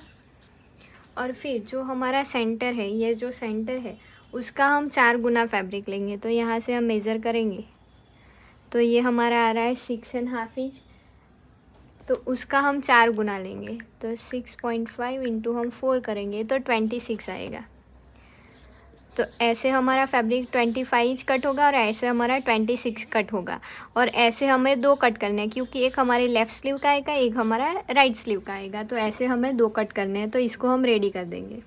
और फिर जो हमारा सेंटर है, ये जो सेंटर है उसका हम 4 गुना फैब्रिक लेंगे। तो यहाँ से हम मेज़र करेंगे, तो ये हमारा आ रहा है 6.5 इंच, तो उसका हम 4 गुना लेंगे। तो 6.5 इंटू हम 4 करेंगे तो 26 आएगा। तो ऐसे हमारा फैब्रिक 25 इंच कट होगा और ऐसे हमारा 26 कट होगा। और ऐसे हमें 2 कट करने हैं, क्योंकि एक हमारे लेफ़्ट स्लीव का आएगा, एक हमारा राइट स्लीव का आएगा। तो ऐसे हमें 2 कट करने हैं, तो इसको हम रेडी कर देंगे।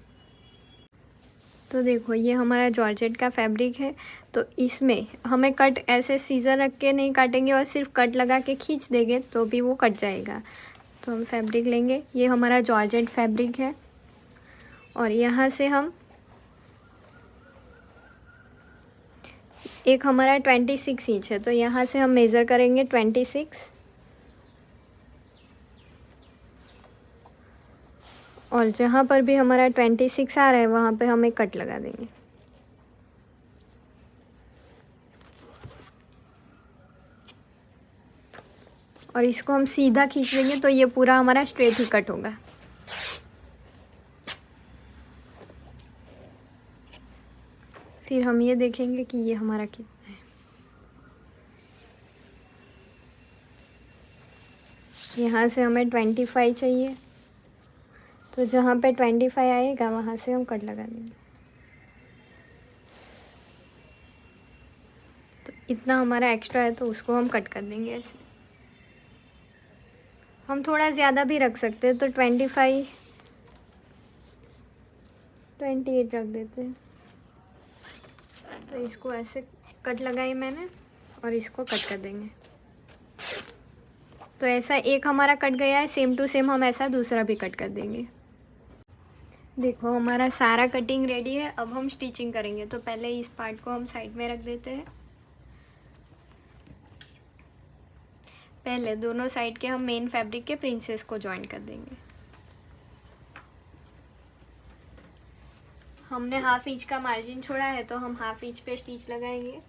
तो देखो ये हमारा जॉर्जेट का फैब्रिक है, तो इसमें हमें कट ऐसे सीज़र रख के नहीं काटेंगे और सिर्फ कट लगा के खींच देंगे तो भी वो कट जाएगा। तो हम फैब्रिक लेंगे, ये हमारा जॉर्जेट फैब्रिक है, और यहाँ से हम एक हमारा 26 इंच है, तो यहाँ से हम मेज़र करेंगे 26, और जहाँ पर भी हमारा 26 आ रहा है वहाँ पे हम एक कट लगा देंगे। और इसको हम सीधा खींच लेंगे तो ये पूरा हमारा स्ट्रेट ही कट होगा। फिर हम ये देखेंगे कि ये हमारा कितना है। यहाँ से हमें 25 चाहिए, तो जहाँ पे 25 आएगा वहाँ से हम कट लगा देंगे। तो इतना हमारा एक्स्ट्रा है तो उसको हम कट कर देंगे ऐसे। हम थोड़ा ज़्यादा भी रख सकते हैं, तो 28 रख देते हैं। तो इसको ऐसे कट लगाई मैंने और इसको कट कर देंगे। तो ऐसा एक हमारा कट गया है, सेम टू सेम हम ऐसा दूसरा भी कट कर देंगे। देखो हमारा सारा कटिंग रेडी है, अब हम स्टिचिंग करेंगे। तो पहले इस पार्ट को हम साइड में रख देते हैं। पहले दोनों साइड के हम मेन फैब्रिक के प्रिंसेस को जॉइन कर देंगे। हमने हाफ इंच का मार्जिन छोड़ा है, तो हम हाफ इंच पे स्टिच लगाएंगे।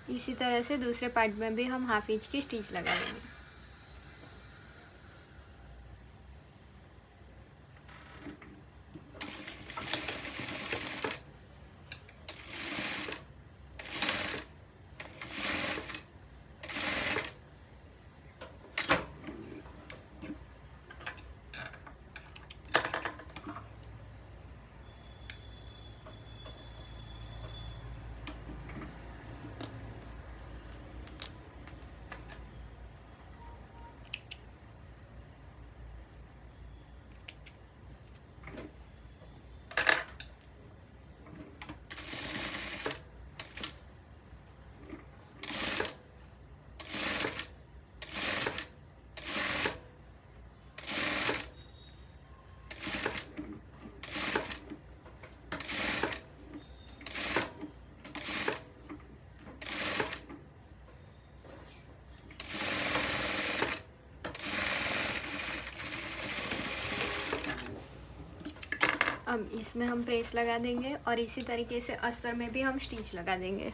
इसी तरह से दूसरे पार्ट में भी हम हाफ इंच की स्टिच लगा देंगे। अब इसमें हम प्रेस लगा देंगे और इसी तरीके से अस्तर में भी हम स्टिच लगा देंगे।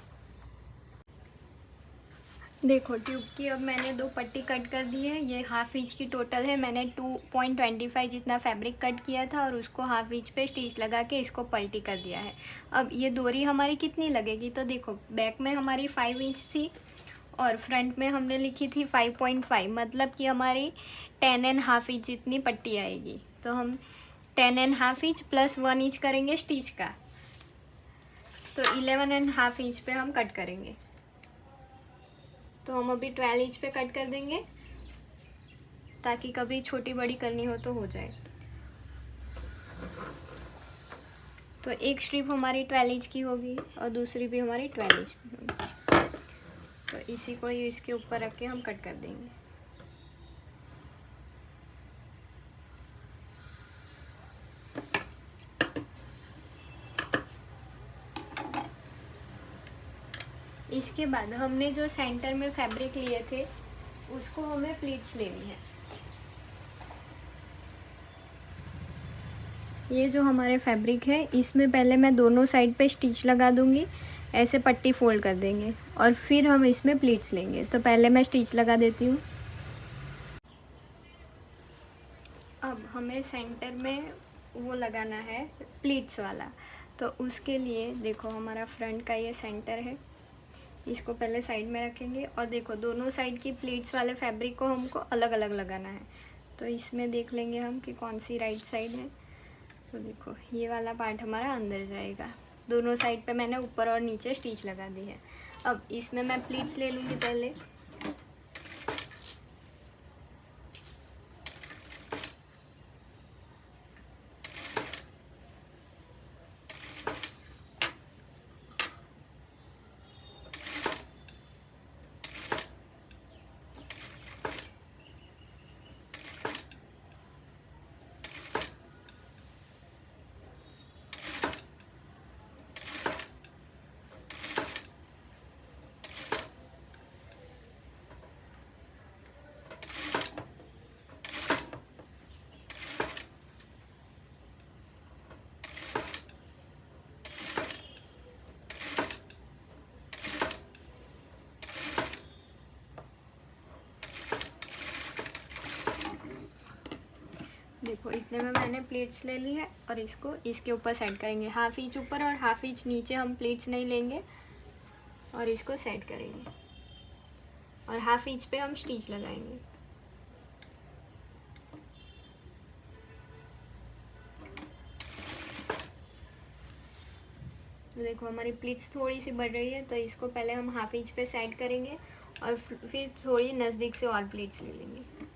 देखो ट्यूब की अब मैंने 2 पट्टी कट कर दी है। ये हाफ इंच की टोटल है। मैंने 2.25 जितना फैब्रिक कट किया था और उसको हाफ इंच पे स्टिच लगा के इसको पलटी कर दिया है। अब ये डोरी हमारी कितनी लगेगी, तो देखो बैक में हमारी 5 इंच थी और फ्रंट में हमने लिखी थी 5.5, मतलब कि हमारी 10.5 इंच जितनी पट्टी आएगी। तो हम 10.5 इंच प्लस 1 इंच करेंगे स्टिच का, तो 11.5 इंच पे हम कट करेंगे। तो हम अभी 12 इंच पे कट कर देंगे ताकि कभी छोटी बड़ी करनी हो तो हो जाए। तो एक स्ट्रिप हमारी 12 इंच की होगी और दूसरी भी हमारी 12 इंच की होगी। तो इसी को ही इसके ऊपर रख के हम कट कर देंगे। इसके बाद हमने जो सेंटर में फैब्रिक लिए थे उसको हमें प्लीट्स लेनी है। ये जो हमारे फैब्रिक है इसमें पहले मैं दोनों साइड पे स्टिच लगा दूंगी, ऐसे पट्टी फोल्ड कर देंगे और फिर हम इसमें प्लीट्स लेंगे। तो पहले मैं स्टिच लगा देती हूँ। अब हमें सेंटर में वो लगाना है प्लीट्स वाला। तो उसके लिए देखो हमारा फ्रंट का ये सेंटर है, इसको पहले साइड में रखेंगे और देखो दोनों साइड की प्लीट्स वाले फैब्रिक को हमको अलग अलग लगाना है। तो इसमें देख लेंगे हम कि कौन सी राइट साइड है। तो देखो ये वाला पार्ट हमारा अंदर जाएगा। दोनों साइड पे मैंने ऊपर और नीचे स्टिच लगा दी है। अब इसमें मैं प्लीट्स ले लूँगी पहले। देखो इतने में मैंने प्लेट्स ले ली है और इसको इसके ऊपर सेट करेंगे। हाफ इंच ऊपर और हाफ इंच नीचे हम प्लेट्स नहीं लेंगे और इसको सेट करेंगे और हाफ इंच पे हम स्टिच लगाएंगे। तो देखो हमारी प्लीट्स थोड़ी सी बढ़ रही है, तो इसको पहले हम हाफ इंच पे सेट करेंगे और फिर थोड़ी नज़दीक से और प्लीट्स ले लेंगे।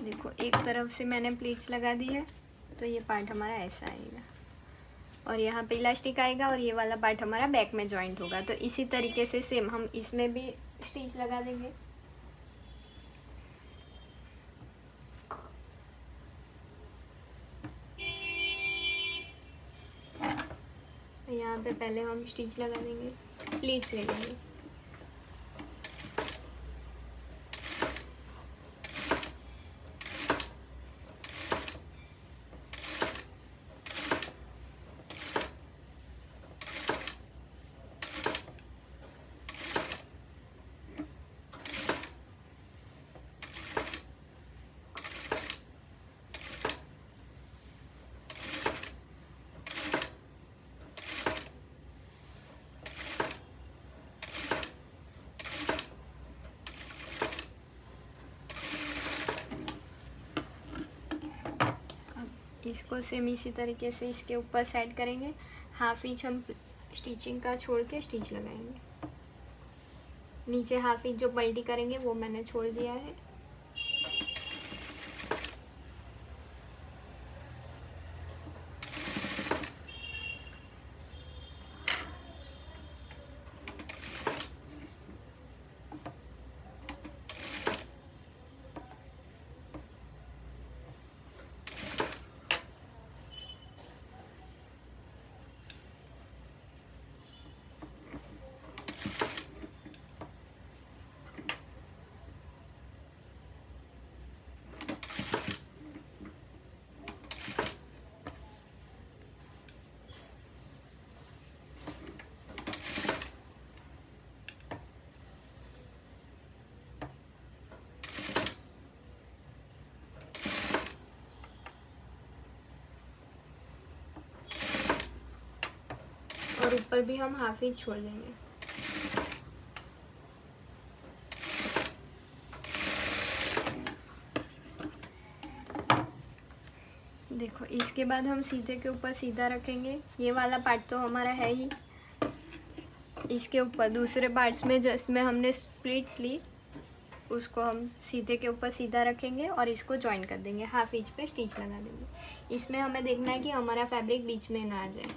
देखो एक तरफ से मैंने प्लीट्स लगा दी है, तो ये पार्ट हमारा ऐसा आएगा और यहाँ पे इलास्टिक आएगा और ये वाला पार्ट हमारा बैक में जॉइंट होगा। तो इसी तरीके से सेम हम इसमें भी स्टिच लगा देंगे। यहाँ पे पहले हम स्टिच लगा देंगे, प्लीट्स ले लेंगे। इसको सेम इसी तरीके से इसके ऊपर सेट करेंगे। हाफ इंच हम स्टिचिंग का छोड़ के स्टिच लगाएंगे। नीचे हाफ इंच जो पलटी करेंगे वो मैंने छोड़ दिया है। और ऊपर भी हम हाफ इंच छोड़ देंगे। देखो इसके बाद हम सीधे के ऊपर सीधा रखेंगे। ये वाला पार्ट तो हमारा है ही। इसके ऊपर दूसरे पार्ट्स में जिसमें हमने स्प्लिट्स ली उसको हम सीधे के ऊपर सीधा रखेंगे और इसको जॉइन कर देंगे। हाफ इंच पे स्टिच लगा देंगे। इसमें हमें देखना है कि हमारा फैब्रिक बीच में ना आ जाए,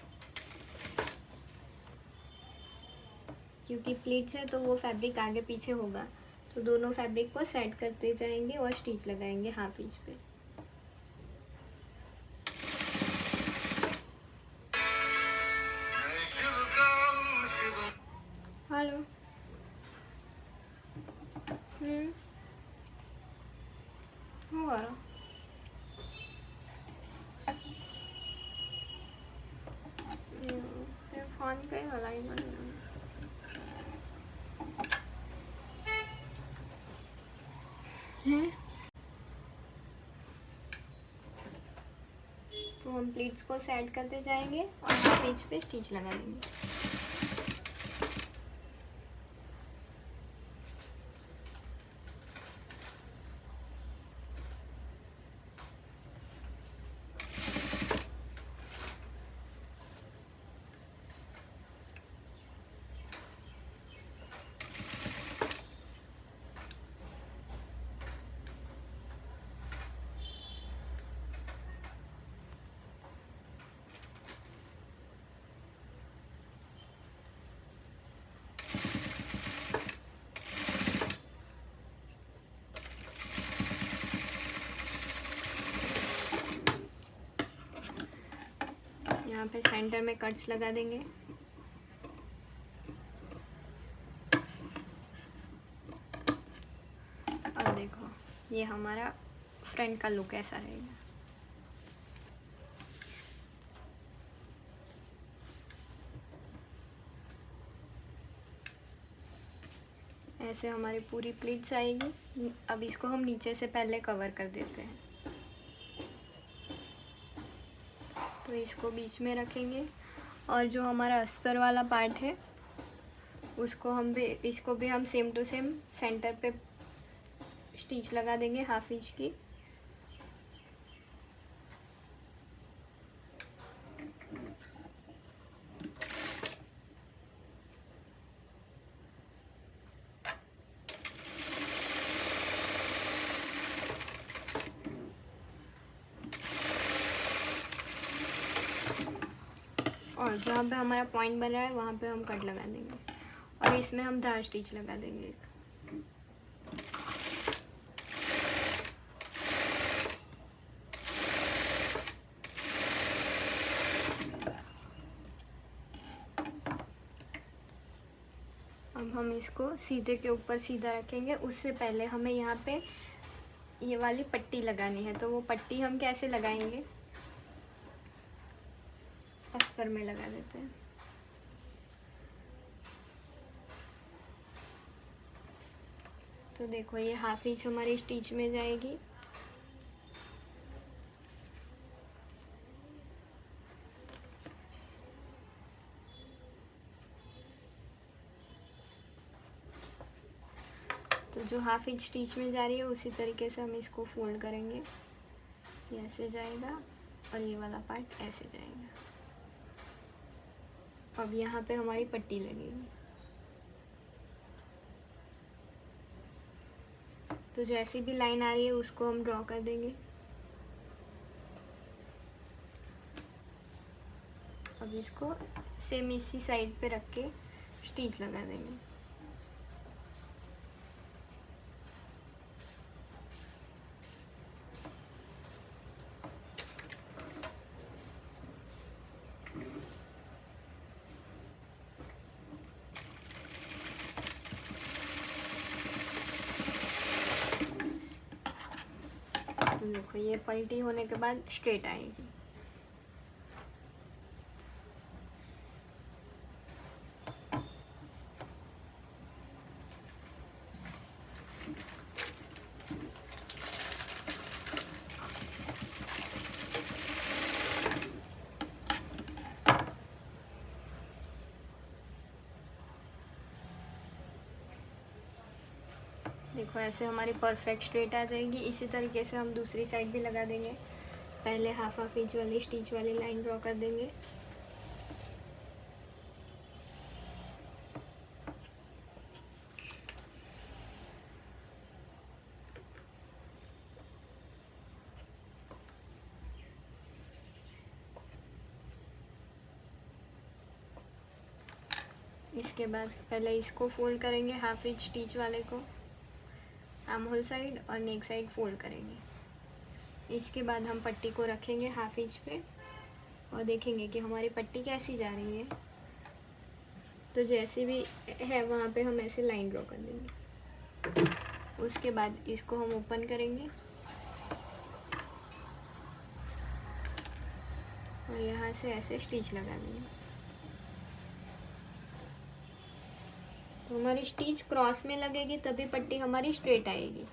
क्योंकि प्लीट्स है तो वो फैब्रिक आगे पीछे होगा। तो दोनों फैब्रिक को सेट करते जाएंगे और स्टिच लगाएंगे हाफ इंच पे। हेलो। हो रहा फोन कहीं हलाई है। तो हम प्लीट्स को सेट करते जाएंगे और हाफ इंच पे स्टिच लगा देंगे। यहाँ पे सेंटर में कट्स लगा देंगे। और देखो ये हमारा फ्रंट का लुक ऐसा रहेगा। ऐसे हमारी पूरी प्लीट्स आएगी। अब इसको हम नीचे से पहले कवर कर देते हैं। तो इसको बीच में रखेंगे और जो हमारा अस्तर वाला पार्ट है उसको हम भी इसको भी हम सेम टू सेम सेंटर पे स्टिच लगा देंगे हाफ इंच की। और जहाँ पे हमारा पॉइंट बन रहा है वहाँ पे हम कट लगा देंगे और इसमें हम धार स्टिच लगा देंगे। अब हम इसको सीधे के ऊपर सीधा रखेंगे। उससे पहले हमें यहाँ पे ये वाली पट्टी लगानी है। तो वो पट्टी हम कैसे लगाएंगे, अस्तर में लगा देते हैं। तो देखो ये हाफ इंच हमारी स्टिच में जाएगी। तो जो हाफ इंच स्टिच में जा रही है उसी तरीके से हम इसको फोल्ड करेंगे। ये ऐसे जाएगा और ये वाला पार्ट ऐसे जाएगा। अब यहाँ पे हमारी पट्टी लगेगी। तो जैसी भी लाइन आ रही है उसको हम ड्रॉ कर देंगे। अब इसको सेम इसी साइड पे रख के स्टिच लगा देंगे। तो देखो ये पलटी होने के बाद स्ट्रेट आएगी। देखो ऐसे हमारी परफेक्ट स्ट्रेट आ जाएगी। इसी तरीके से हम दूसरी साइड भी लगा देंगे। पहले हाफ इंच वाली स्टिच वाली लाइन ड्रॉ कर देंगे। इसके बाद पहले इसको फोल्ड करेंगे, हाफ इंच स्टिच वाले को आर्म होल साइड और नेक साइड फोल्ड करेंगे। इसके बाद हम पट्टी को रखेंगे हाफ इंच पे और देखेंगे कि हमारी पट्टी कैसी जा रही है। तो जैसे भी है वहाँ पे हम ऐसे लाइन ड्रॉ कर देंगे। उसके बाद इसको हम ओपन करेंगे और यहाँ से ऐसे स्टिच लगा देंगे। तो हमारी स्टिच क्रॉस में लगेगी तभी पट्टी हमारी स्ट्रेट आएगी।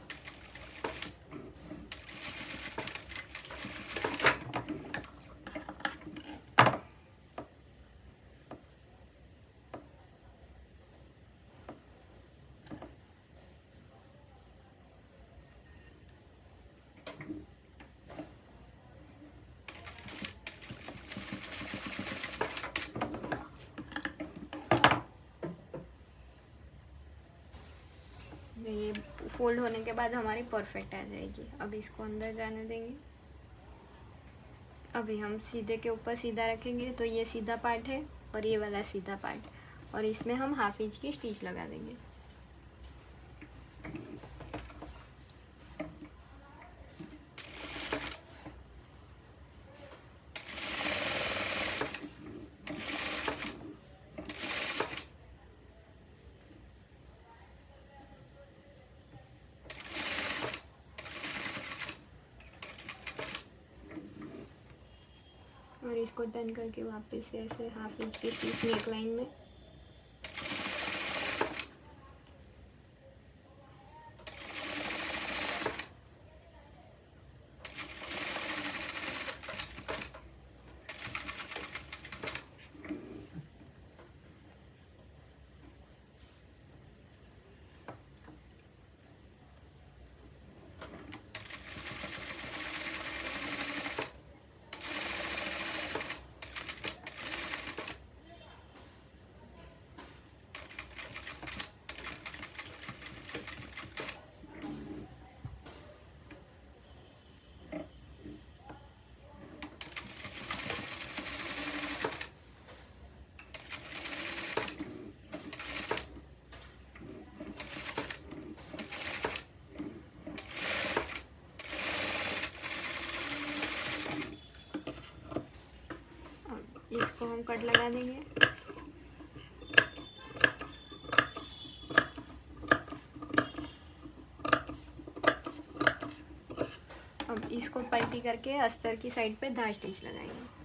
ये फोल्ड होने के बाद हमारी परफेक्ट आ जाएगी। अब इसको अंदर जाने देंगे। अभी हम सीधे के ऊपर सीधा रखेंगे तो ये सीधा पार्ट है और ये वाला सीधा पार्ट, और इसमें हम हाफ इंच की स्टिच लगा देंगे। और इसको टर्न करके वापस से ऐसे हाफ इंच की स्टिच नेक लाइन में। इसको हम कट लगा देंगे। अब इसको पलटी करके अस्तर की साइड पे धार स्टिच लगाएंगे।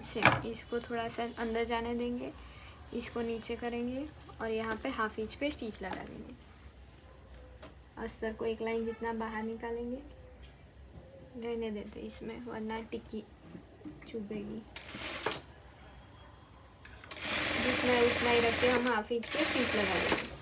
सेम इसको थोड़ा सा अंदर जाने देंगे, इसको नीचे करेंगे और यहाँ पे हाफ इंच पे स्टिच लगा देंगे। अस्तर को एक लाइन जितना बाहर निकालेंगे, रहने देते इसमें वरना टिक्की चुभेगी। जितना है उतना ही रख के हम हाफ इंच पे स्टिच लगा देंगे।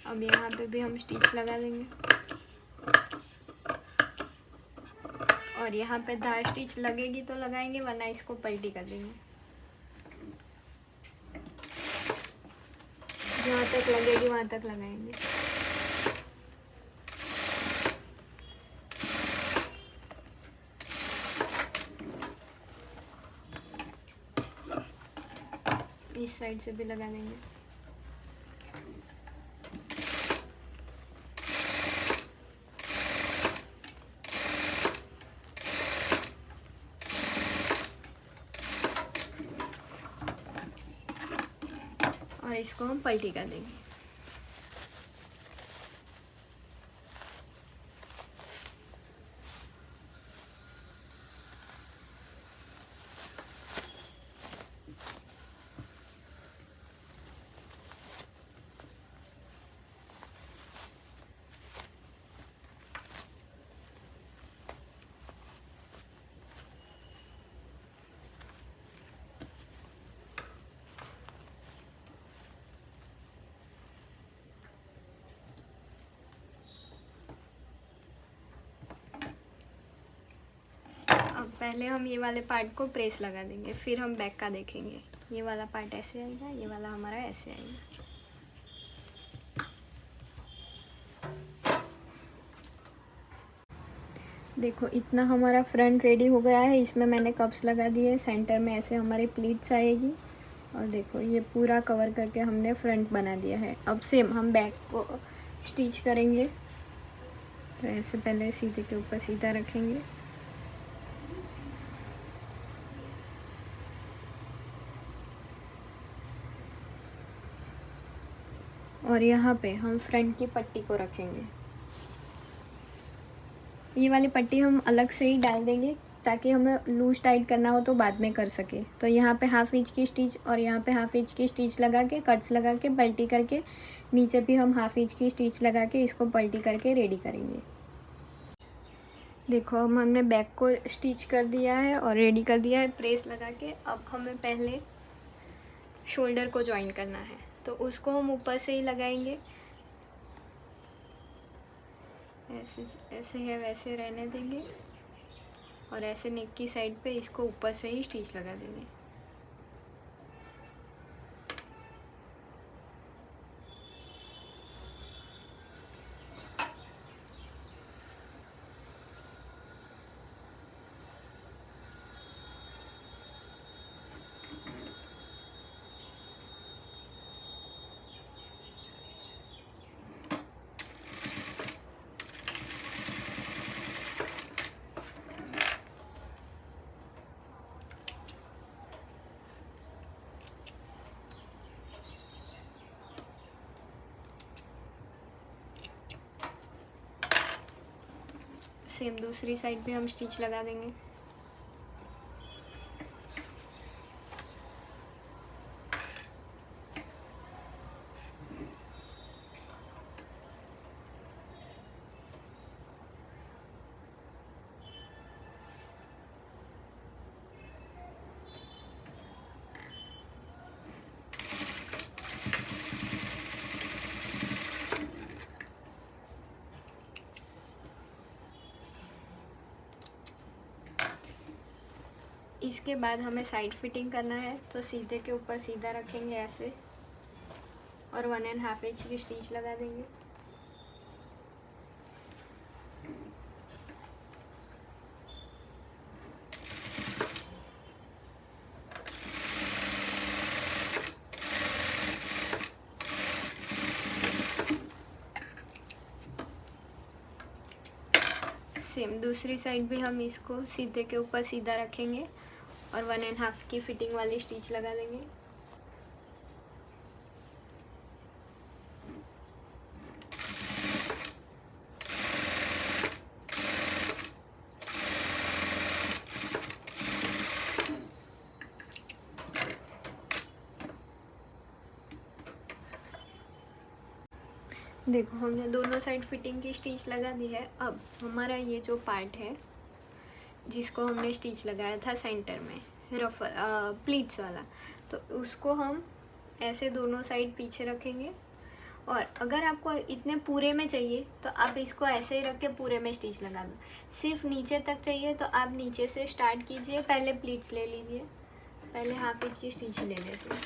अब यहाँ पे भी हम स्टिच लगा देंगे और यहाँ पे धार स्टिच लगेगी तो लगाएंगे वरना इसको पलटी कर देंगे। जहाँ तक लगेगी वहाँ तक लगाएंगे। इस साइड से भी लगा देंगे। और इसको हम पलटी कर देंगे। अब पहले हम ये वाले पार्ट को प्रेस लगा देंगे, फिर हम बैक का देखेंगे। ये वाला पार्ट ऐसे आएगा, ये वाला हमारा ऐसे आएगा। देखो इतना हमारा फ्रंट रेडी हो गया है। इसमें मैंने कप्स लगा दिए, सेंटर में ऐसे हमारी प्लीट्स आएगी और देखो ये पूरा कवर करके हमने फ्रंट बना दिया है। अब सेम हम बैक को स्टिच करेंगे। तो ऐसे पहले सीधे के ऊपर सीधा रखेंगे और यहाँ पे हम फ्रंट की पट्टी को रखेंगे। ये वाली पट्टी हम अलग से ही डाल देंगे ताकि हमें लूज टाइट करना हो तो बाद में कर सके। तो यहाँ पे हाफ इंच की स्टिच और यहाँ पे हाफ इंच की स्टिच लगा के कट्स लगा के पल्टी करके, नीचे भी हम हाफ इंच की स्टिच लगा के इसको पल्टी करके रेडी करेंगे। देखो अब हमने बैक को स्टिच कर दिया है और रेडी कर दिया है प्रेस लगा के। अब हमें पहले शोल्डर को ज्वाइन करना है, तो उसको हम ऊपर से ही लगाएंगे। ऐसे ऐसे है वैसे रहने देंगे और ऐसे नेक की साइड पे इसको ऊपर से ही स्टिच लगा देंगे। सेम दूसरी साइड भी हम स्टिच लगा देंगे। इसके बाद हमें साइड फिटिंग करना है, तो सीधे के ऊपर सीधा रखेंगे ऐसे और 1.5 इंच की स्टिच लगा देंगे। सेम दूसरी साइड भी हम इसको सीधे के ऊपर सीधा रखेंगे और 1.5 की फिटिंग वाली स्टिच लगा देंगे। देखो हमने दोनों साइड फिटिंग की स्टिच लगा दी है। अब हमारा ये जो पार्ट है जिसको हमने स्टिच लगाया था सेंटर में रफल प्लीट्स वाला, तो उसको हम ऐसे दोनों साइड पीछे रखेंगे। और अगर आपको इतने पूरे में चाहिए तो आप इसको ऐसे ही रख के पूरे में स्टिच लगा दो। सिर्फ नीचे तक चाहिए तो आप नीचे से स्टार्ट कीजिए, पहले प्लीट्स ले लीजिए। पहले हाफ इंच की स्टिच ले लेते हैं।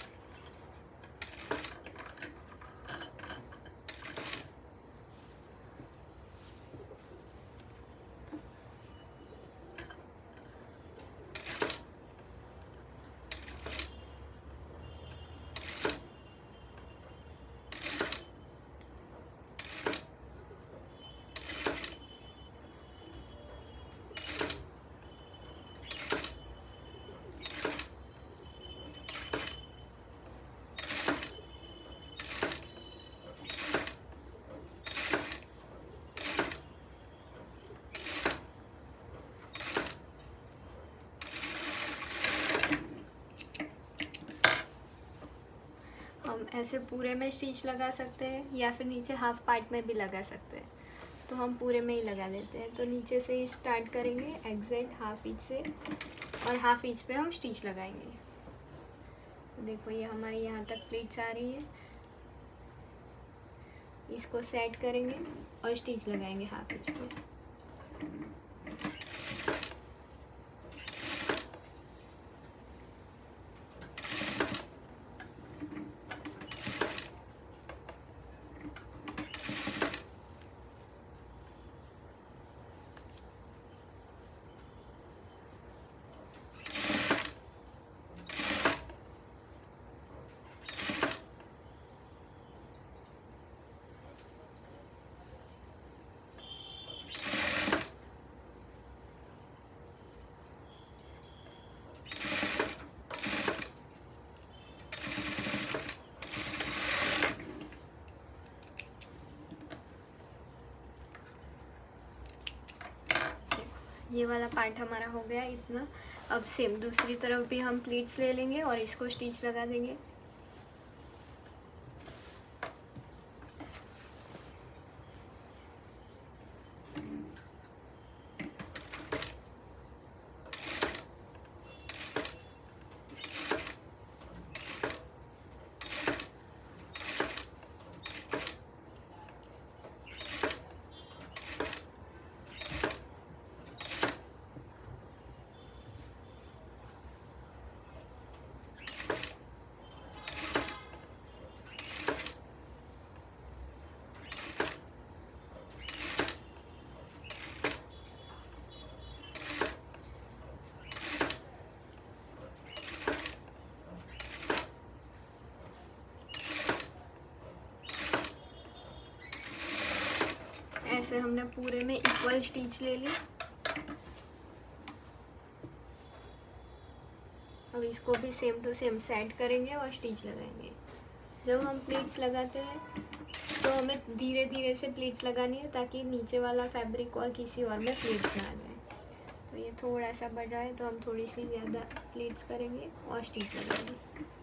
हम ऐसे पूरे में स्टिच लगा सकते हैं या फिर नीचे हाफ पार्ट में भी लगा सकते हैं, तो हम पूरे में ही लगा लेते हैं। तो नीचे से ही स्टार्ट करेंगे एग्जैक्ट हाफ इंच से और हाफ इंच पे हम स्टिच लगाएंगे। तो देखो ये हमारी यहाँ तक प्लीट्स आ रही है, इसको सेट करेंगे और स्टिच लगाएंगे हाफ इंच पे। ये वाला पार्ट हमारा हो गया इतना। अब सेम दूसरी तरफ भी हम प्लीट्स ले लेंगे और इसको स्टिच लगा देंगे। ऐसे हमने पूरे में इक्वल स्टिच ले ली। अब इसको भी सेम टू सेम सेट करेंगे और स्टिच लगाएंगे। जब हम प्लीट्स लगाते हैं तो हमें धीरे धीरे से प्लीट्स लगानी है ताकि नीचे वाला फैब्रिक और किसी और में प्लीट्स ना आ जाए। तो ये थोड़ा सा बढ़ रहा है तो हम थोड़ी सी ज़्यादा प्लीट्स करेंगे और स्टिच लगाएंगे।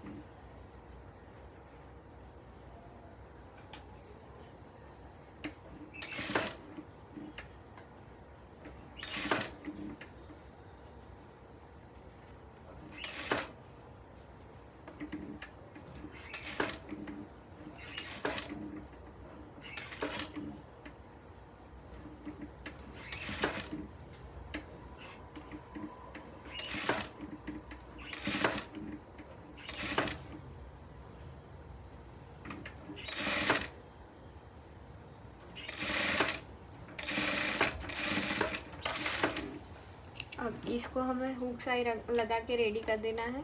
अब इसको हमें हुक साई लगा के रेडी कर देना है।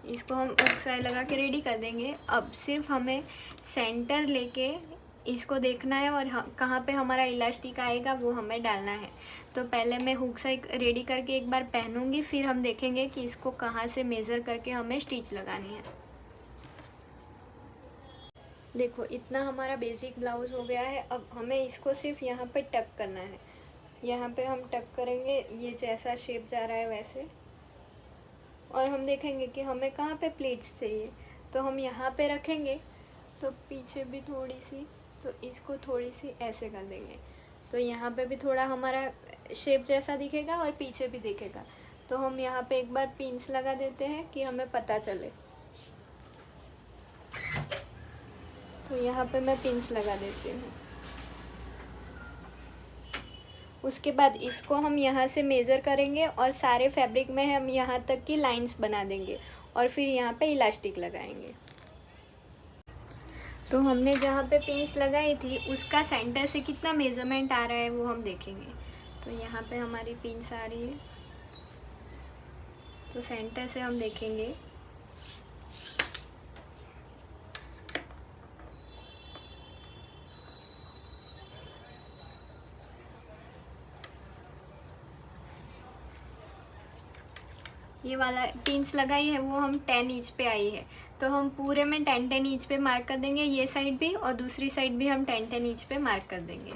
इसको हम हुक साई लगा के रेडी कर देंगे। अब सिर्फ हमें सेंटर लेके इसको देखना है और कहाँ पे हमारा इलास्टिक आएगा वो हमें डालना है। तो पहले मैं हुक साइड रेडी करके एक बार पहनूंगी, फिर हम देखेंगे कि इसको कहाँ से मेज़र करके हमें स्टिच लगानी है। देखो इतना हमारा बेसिक ब्लाउज़ हो गया है। अब हमें इसको सिर्फ यहाँ पे टक करना है। यहाँ पे हम टक करेंगे, ये जैसा शेप जा रहा है वैसे, और हम देखेंगे कि हमें कहाँ पे प्लीट्स चाहिए। तो हम यहाँ पे रखेंगे, तो पीछे भी थोड़ी सी, तो इसको थोड़ी सी ऐसे कर देंगे, तो यहाँ पे भी थोड़ा हमारा शेप जैसा दिखेगा और पीछे भी दिखेगा। तो हम यहाँ पे एक बार पिन्स लगा देते हैं कि हमें पता चले। तो यहाँ पे मैं पिन्स लगा देती हूँ। उसके बाद इसको हम यहाँ से मेज़र करेंगे और सारे फैब्रिक में हम यहाँ तक की लाइंस बना देंगे और फिर यहाँ पे इलास्टिक लगाएंगे। तो हमने जहाँ पे पिन्स लगाई थी उसका सेंटर से कितना मेज़रमेंट आ रहा है वो हम देखेंगे। तो यहाँ पे हमारी पिन्स आ रही है, तो सेंटर से हम देखेंगे। ये वाला पिन्स लगाई है वो हम 10 इंच पे आई है, तो हम पूरे में 10 इंच पे मार्क कर देंगे, ये साइड भी और दूसरी साइड भी हम 10 इंच पे मार्क कर देंगे।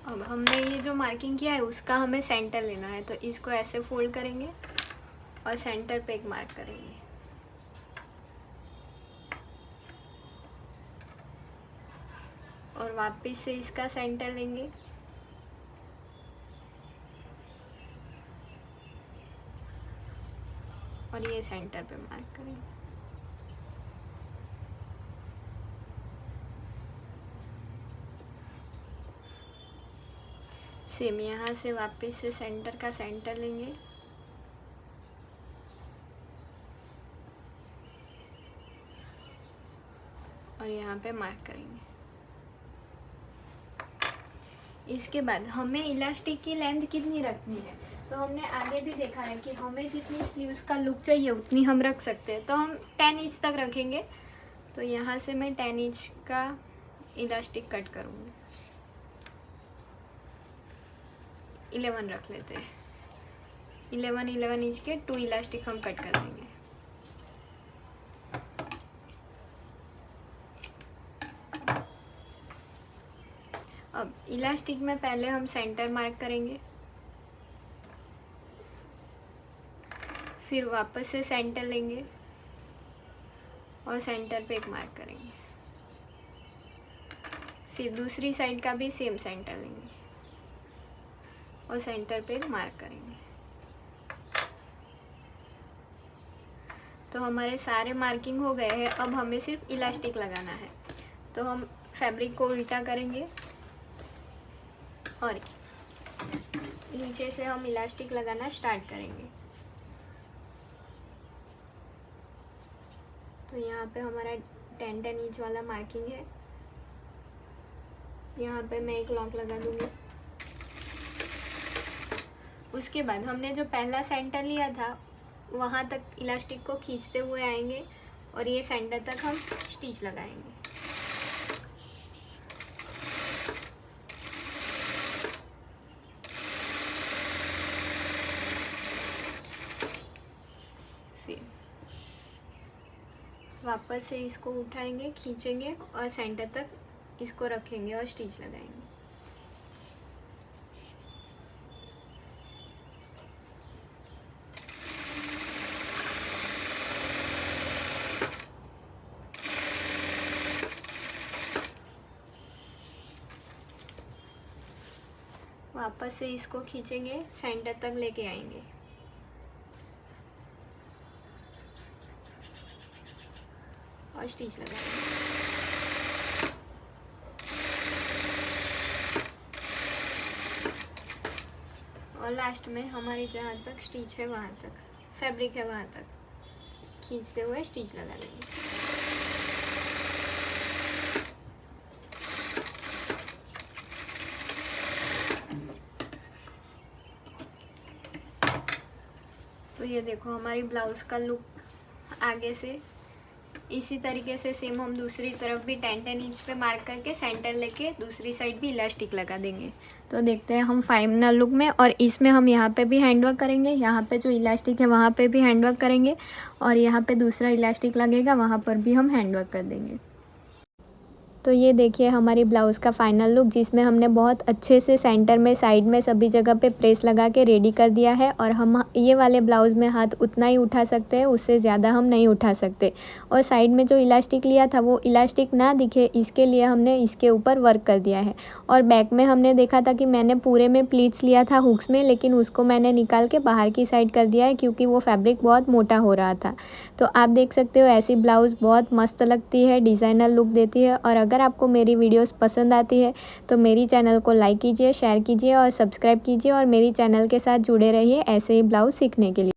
अब हमने ये जो मार्किंग किया है उसका हमें सेंटर लेना है, तो इसको ऐसे फोल्ड करेंगे और सेंटर पे एक मार्क करेंगे। और वापस से इसका सेंटर लेंगे और ये सेंटर पे मार्क करेंगे। सेम यहाँ से वापस से सेंटर का सेंटर लेंगे और यहाँ पे मार्क करेंगे। इसके बाद हमें इलास्टिक की लेंथ कितनी रखनी है, तो हमने आगे भी देखा है कि हमें जितनी स्लीव्स का लुक चाहिए उतनी हम रख सकते हैं, तो हम 10 इंच तक रखेंगे। तो यहाँ से मैं 10 इंच का इलास्टिक कट करूँगी। 11 रख लेते हैं। 11 इंच के 2 इलास्टिक हम कट कर देंगे। अब इलास्टिक में पहले हम सेंटर मार्क करेंगे, फिर वापस से सेंटर लेंगे और सेंटर पे एक मार्क करेंगे, फिर दूसरी साइड का भी सेम सेंटर लेंगे और सेंटर पे मार्क करेंगे। तो हमारे सारे मार्किंग हो गए हैं। अब हमें सिर्फ इलास्टिक लगाना है। तो हम फैब्रिक को उल्टा करेंगे और नीचे से हम इलास्टिक लगाना स्टार्ट करेंगे। तो यहाँ पे हमारा 10 इंच वाला मार्किंग है। यहाँ पे मैं एक लॉक लगा दूँगी उसके बाद हमने जो पहला सेंटर लिया था वहाँ तक इलास्टिक को खींचते हुए आएंगे और ये सेंटर तक हम स्टिच लगाएंगे। फिर वापस से इसको उठाएंगे, खींचेंगे और सेंटर तक इसको रखेंगे और स्टिच लगाएंगे। वापस से इसको खींचेंगे, सेंटर तक लेके आएंगे और स्टिच लगाएंगे। और लास्ट में हमारी जहाँ तक स्टिच है वहाँ तक, फैब्रिक है वहाँ तक खींचते हुए स्टिच लगा देंगे। तो ये देखो हमारी ब्लाउज़ का लुक आगे से इसी तरीके से सेम हम दूसरी तरफ भी 10-10 इंच पे मार्क करके सेंटर लेके दूसरी साइड भी इलास्टिक लगा देंगे। तो देखते हैं हम फाइनल लुक में। और इसमें हम यहाँ पे भी हैंडवर्क करेंगे, यहाँ पे जो इलास्टिक है वहाँ पे भी हैंडवर्क करेंगे और यहाँ पे दूसरा इलास्टिक लगेगा वहाँ पर भी हम हैंडवर्क कर देंगे। तो ये देखिए हमारी ब्लाउज़ का फाइनल लुक, जिसमें हमने बहुत अच्छे से सेंटर में, साइड में, सभी जगह पे प्रेस लगा के रेडी कर दिया है। और हम ये वाले ब्लाउज़ में हाथ उतना ही उठा सकते हैं, उससे ज़्यादा हम नहीं उठा सकते। और साइड में जो इलास्टिक लिया था वो इलास्टिक ना दिखे इसके लिए हमने इसके ऊपर वर्क कर दिया है। और बैक में हमने देखा था कि मैंने पूरे में प्लीट्स लिया था हुक्स में, लेकिन उसको मैंने निकाल के बाहर की साइड कर दिया है क्योंकि वो फैब्रिक बहुत मोटा हो रहा था। तो आप देख सकते हो ऐसी ब्लाउज़ बहुत मस्त लगती है, डिज़ाइनर लुक देती है। और अगर आपको मेरी वीडियोस पसंद आती है तो मेरी चैनल को लाइक कीजिए, शेयर कीजिए और सब्सक्राइब कीजिए और मेरी चैनल के साथ जुड़े रहिए ऐसे ही ब्लाउज़ सीखने के लिए।